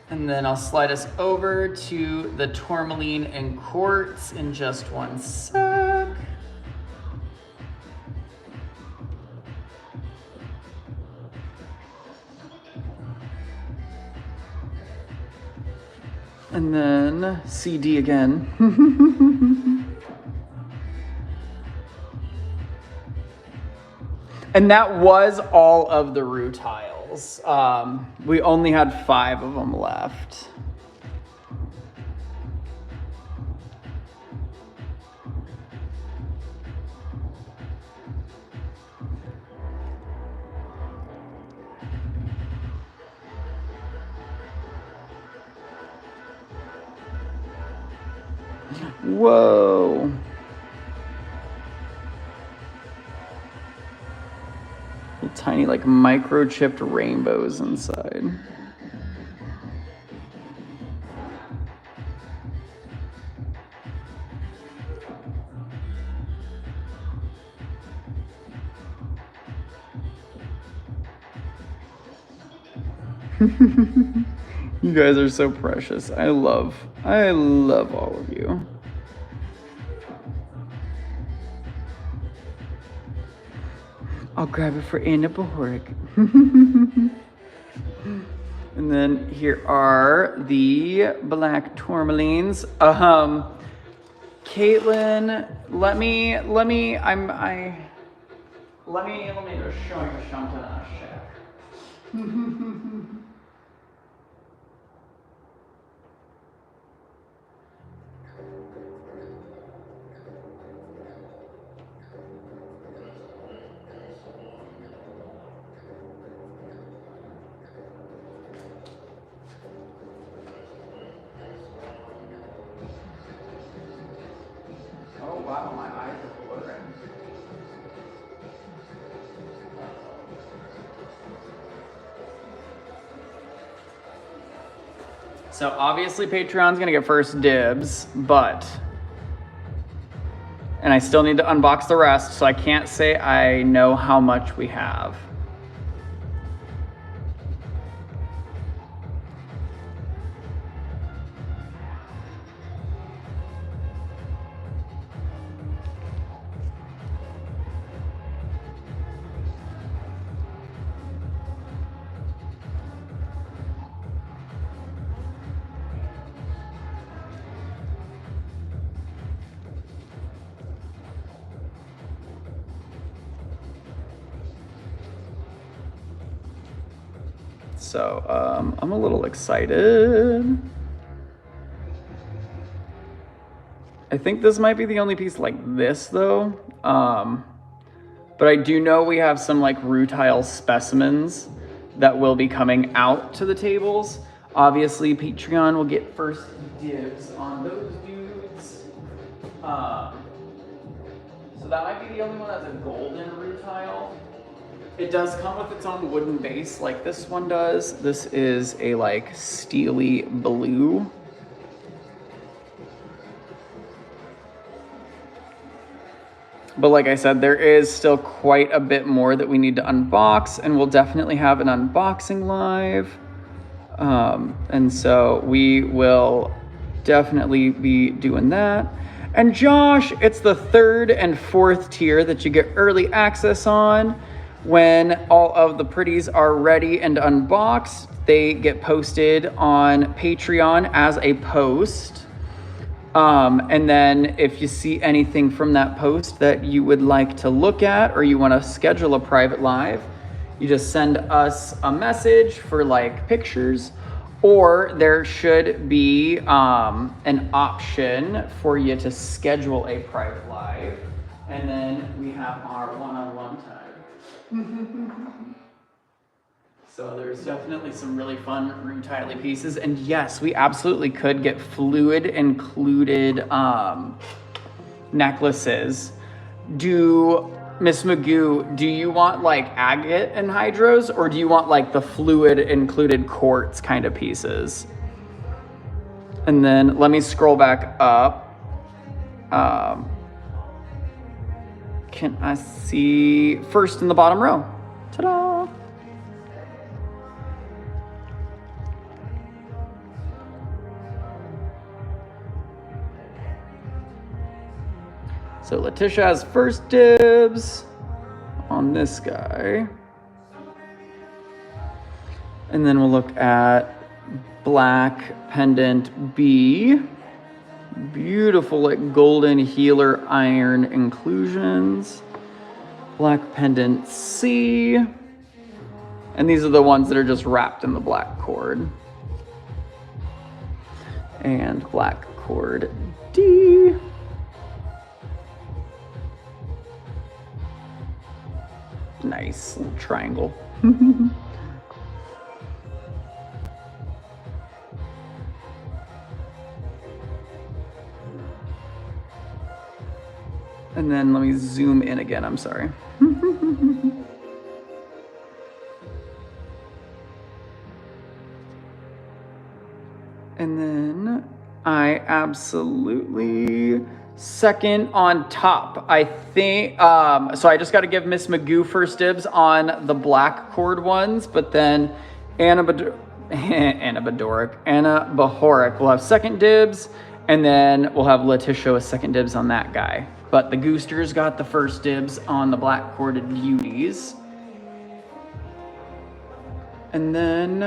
And then I'll slide us over to the Tourmaline and quartz in just one sec. And then CD again. And that was all of the roux tiles. We only had 5 of them left. Whoa. Little tiny, like, microchipped rainbows inside. You guys are so precious. I love all of you. I'll grab it for Anna Bohoric. And then here are the black tourmalines. Caitlin, let me just show you something I said. So obviously Patreon's gonna get first dibs, and I still need to unbox the rest, so I can't say I know how much we have. So I'm a little excited. I think this might be the only piece like this though. But I do know we have some like rutile specimens that will be coming out to the tables. Obviously Patreon will get first dibs on those dudes. So that might be the only one that's a golden rutile. It does come with its own wooden base like this one does. This is a like steely blue. But like I said, there is still quite a bit more that we need to unbox, and we'll definitely have an unboxing live. And so we will definitely be doing that. And Josh, it's the 3rd and 4th tier that you get early access on. When all of the pretties are ready and unboxed, they get posted on Patreon as a post. And then if you see anything from that post that you would like to look at, or you want to schedule a private live, you just send us a message for like pictures, or there should be an option for you to schedule a private live. And then we have our one-on-one time. So there's definitely some really fun rutile pieces, and yes, we absolutely could get fluid included necklaces. Miss Magoo, do you want like agate and hydros, or do you want like the fluid included quartz kind of pieces? And then let me scroll back up. Can I see first in the bottom row? Ta-da! So Letitia has first dibs on this guy. And then we'll look at black pendant B. Beautiful like golden healer iron inclusions. Black pendant C. And these are the ones that are just wrapped in the black cord. And black cord D. Nice little triangle. And then let me zoom in again, I'm sorry. And then I absolutely second on top. I think, so I just got to give Miss Magoo first dibs on the black cord ones, but then Anna Bahoric will have second dibs, and then we'll have Letitia with second dibs on that guy. But the Goosters got the first dibs on the black corded beauties. And then,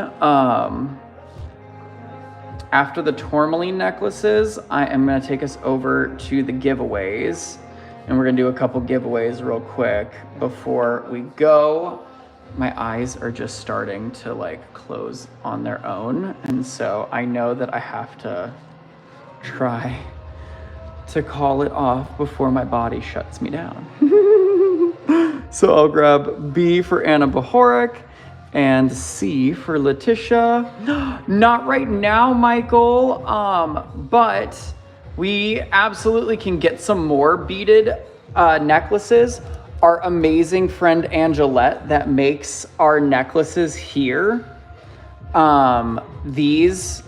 after the Tourmaline necklaces, I am gonna take us over to the giveaways, and we're gonna do a couple giveaways real quick before we go. My eyes are just starting to like close on their own, and so I know that I have to try to call it off before my body shuts me down. So I'll grab B for Anna Bahoric and C for Letitia. Not right now, Michael, but we absolutely can get some more beaded necklaces. Our amazing friend Angelette that makes our necklaces here. These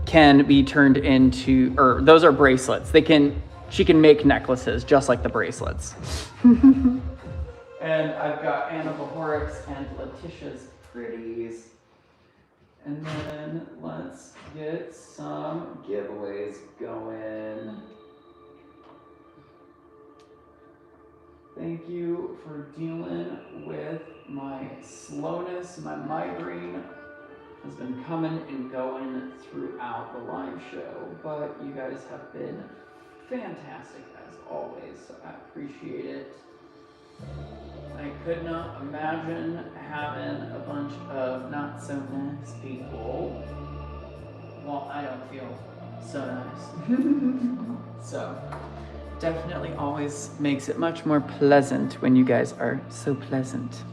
can be turned into, or those are bracelets. She can make necklaces just like the bracelets. And I've got Anna Bahorik's and Letitia's pretties. And then let's get some giveaways going. Thank you for dealing with my slowness. My migraine has been coming and going throughout the live show, but you guys have been fantastic as always, so I appreciate it. I could not imagine having a bunch of not so nice people. Well, I don't feel so nice. So definitely always makes it much more pleasant when you guys are so pleasant.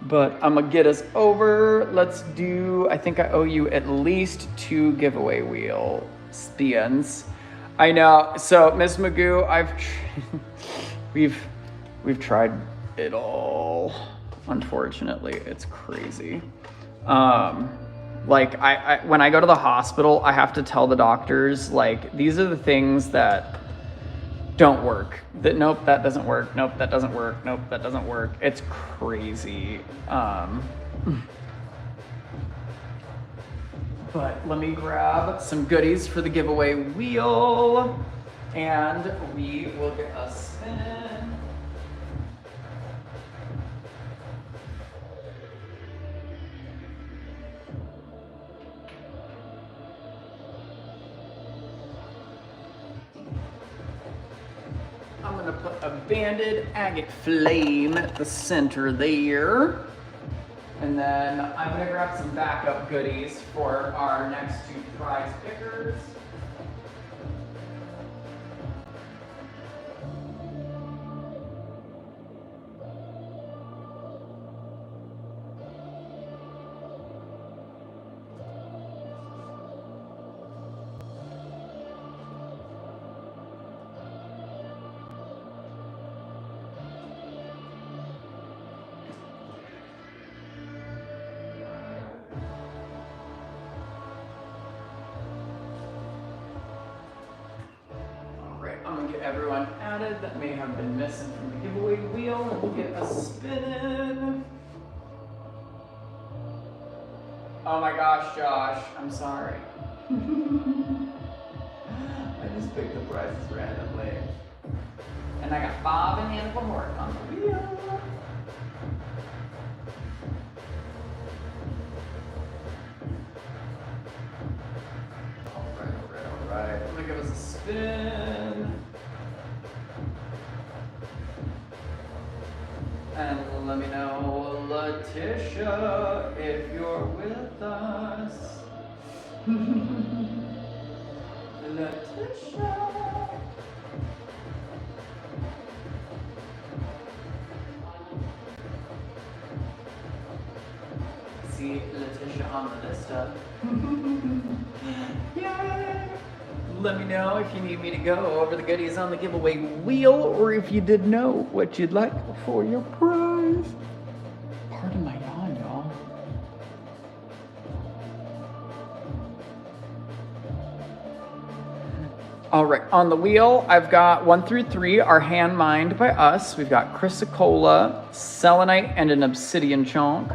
But I'm gonna get us over. Let's do, I think I owe you at least 2 giveaway wheel spins. I know, so Miss Magoo, we've tried it all. Unfortunately, it's crazy. Like when I go to the hospital, I have to tell the doctors, like, these are the things that don't work. That nope, that doesn't work. Nope, that doesn't work. Nope, that doesn't work. It's crazy. But let me grab some goodies for the giveaway wheel, and we will get a spin. I'm gonna put a banded agate flame at the center there. And then I'm gonna grab some backup goodies for our next 2 prize pickers. I'm gonna get everyone added that may have been missing from the giveaway wheel, and we'll get a spin. Oh my gosh, Josh, I'm sorry. I just picked the prizes randomly. And I got Bob and Anna Bahork on the wheel. All right. I'm gonna give us a spin. And let me know, Letitia, if you're with us. Letitia. See Letitia on the lista. Yay! Let me know if you need me to go over the goodies on the giveaway wheel, or if you did know what you'd like for your prize. Pardon my yawn, y'all. All right, on the wheel, I've got 1 through 3 are hand mined by us. We've got chrysocolla, selenite, and an obsidian chunk.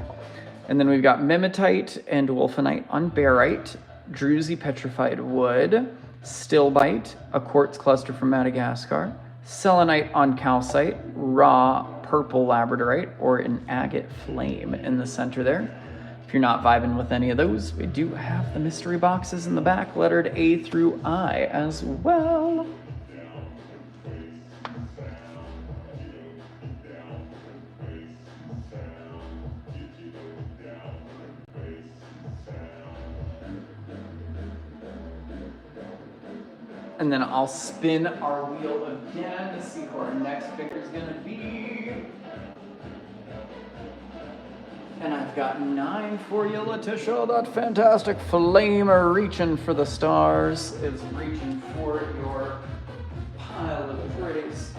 And then we've got mimetite and wolfenite on barite, druzy petrified wood, stilbite, a quartz cluster from Madagascar, selenite on calcite, raw purple labradorite, or an agate flame in the center there. If you're not vibing with any of those, we do have the mystery boxes in the back, lettered A through I as well. And then I'll spin our wheel again to see who our next picker is going to be. And I've got 9 for you, Letitia. That fantastic flame reaching for the stars is reaching for your pile of pretties.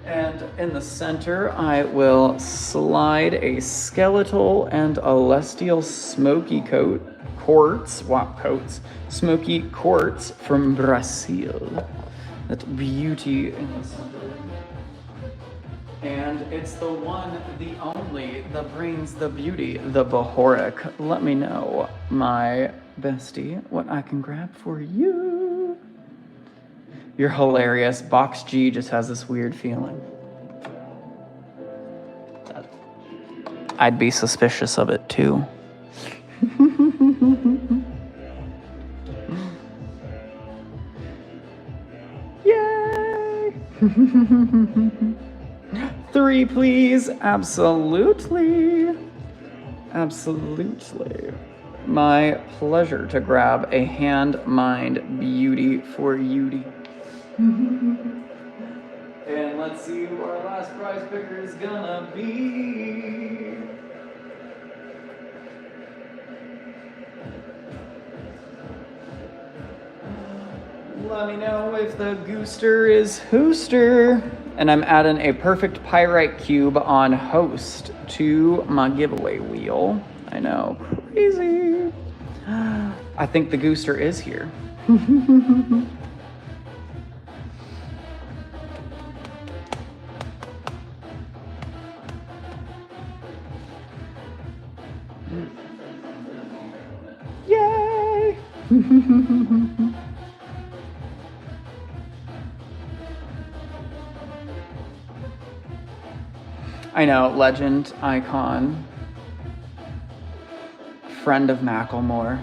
And in the center, I will slide a skeletal and a celestial smoky smoky quartz from Brazil. That beauty in the center. And it's the one, the only, that brings the beauty, the Bohoric. Let me know, my bestie, what I can grab for you. You're hilarious. Box G just has this weird feeling. I'd be suspicious of it too. Yay! 3, please. Absolutely. Absolutely. My pleasure to grab a hand mind beauty for Yudi. And let's see who our last prize picker is gonna be. Let me know if the gooster is Hooster. And I'm adding a perfect pyrite cube on host to my giveaway wheel. I know, crazy. I think the gooster is here. Yay! I know, legend, icon, friend of Macklemore.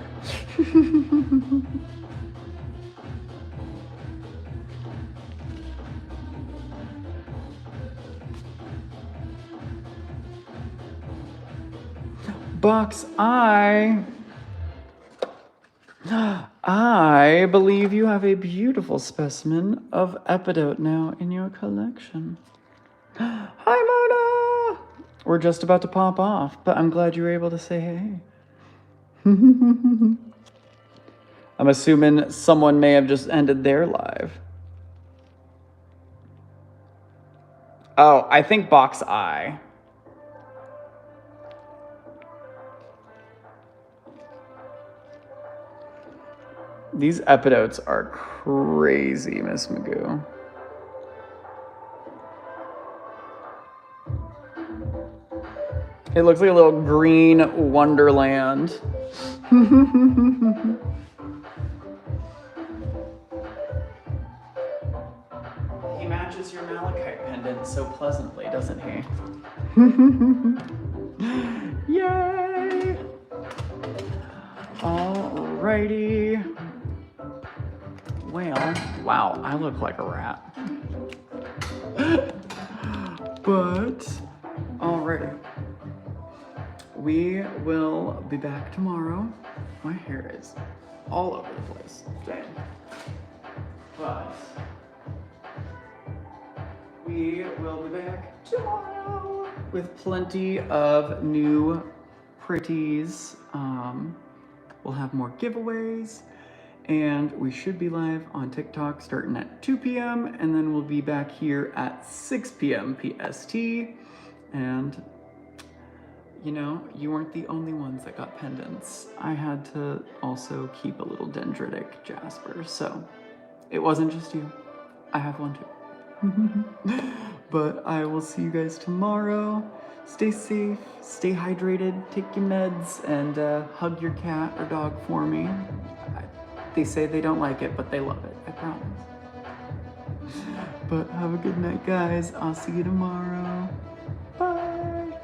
Box I believe you have a beautiful specimen of Epidote now in your collection. Hi, Mona! We're just about to pop off, but I'm glad you were able to say hey. I'm assuming someone may have just ended their live. Oh, I think box I. These epidotes are crazy, Miss Magoo. It looks like a little green wonderland. He matches your malachite pendant so pleasantly, doesn't he? Yay! Alrighty. Well, wow, I look like a rat. But, alrighty. We will be back tomorrow. My hair is all over the place. Dang. But we will be back tomorrow with plenty of new pretties. We'll have more giveaways. And we should be live on TikTok starting at 2 p.m. And then we'll be back here at 6 p.m. PST. And you know, you weren't the only ones that got pendants. I had to also keep a little dendritic jasper, so it wasn't just you. I have one too. But I will see you guys tomorrow. Stay safe, stay hydrated, take your meds, and hug your cat or dog for me. They say they don't like it, but they love it, I promise. But have a good night, guys. I'll see you tomorrow. Bye.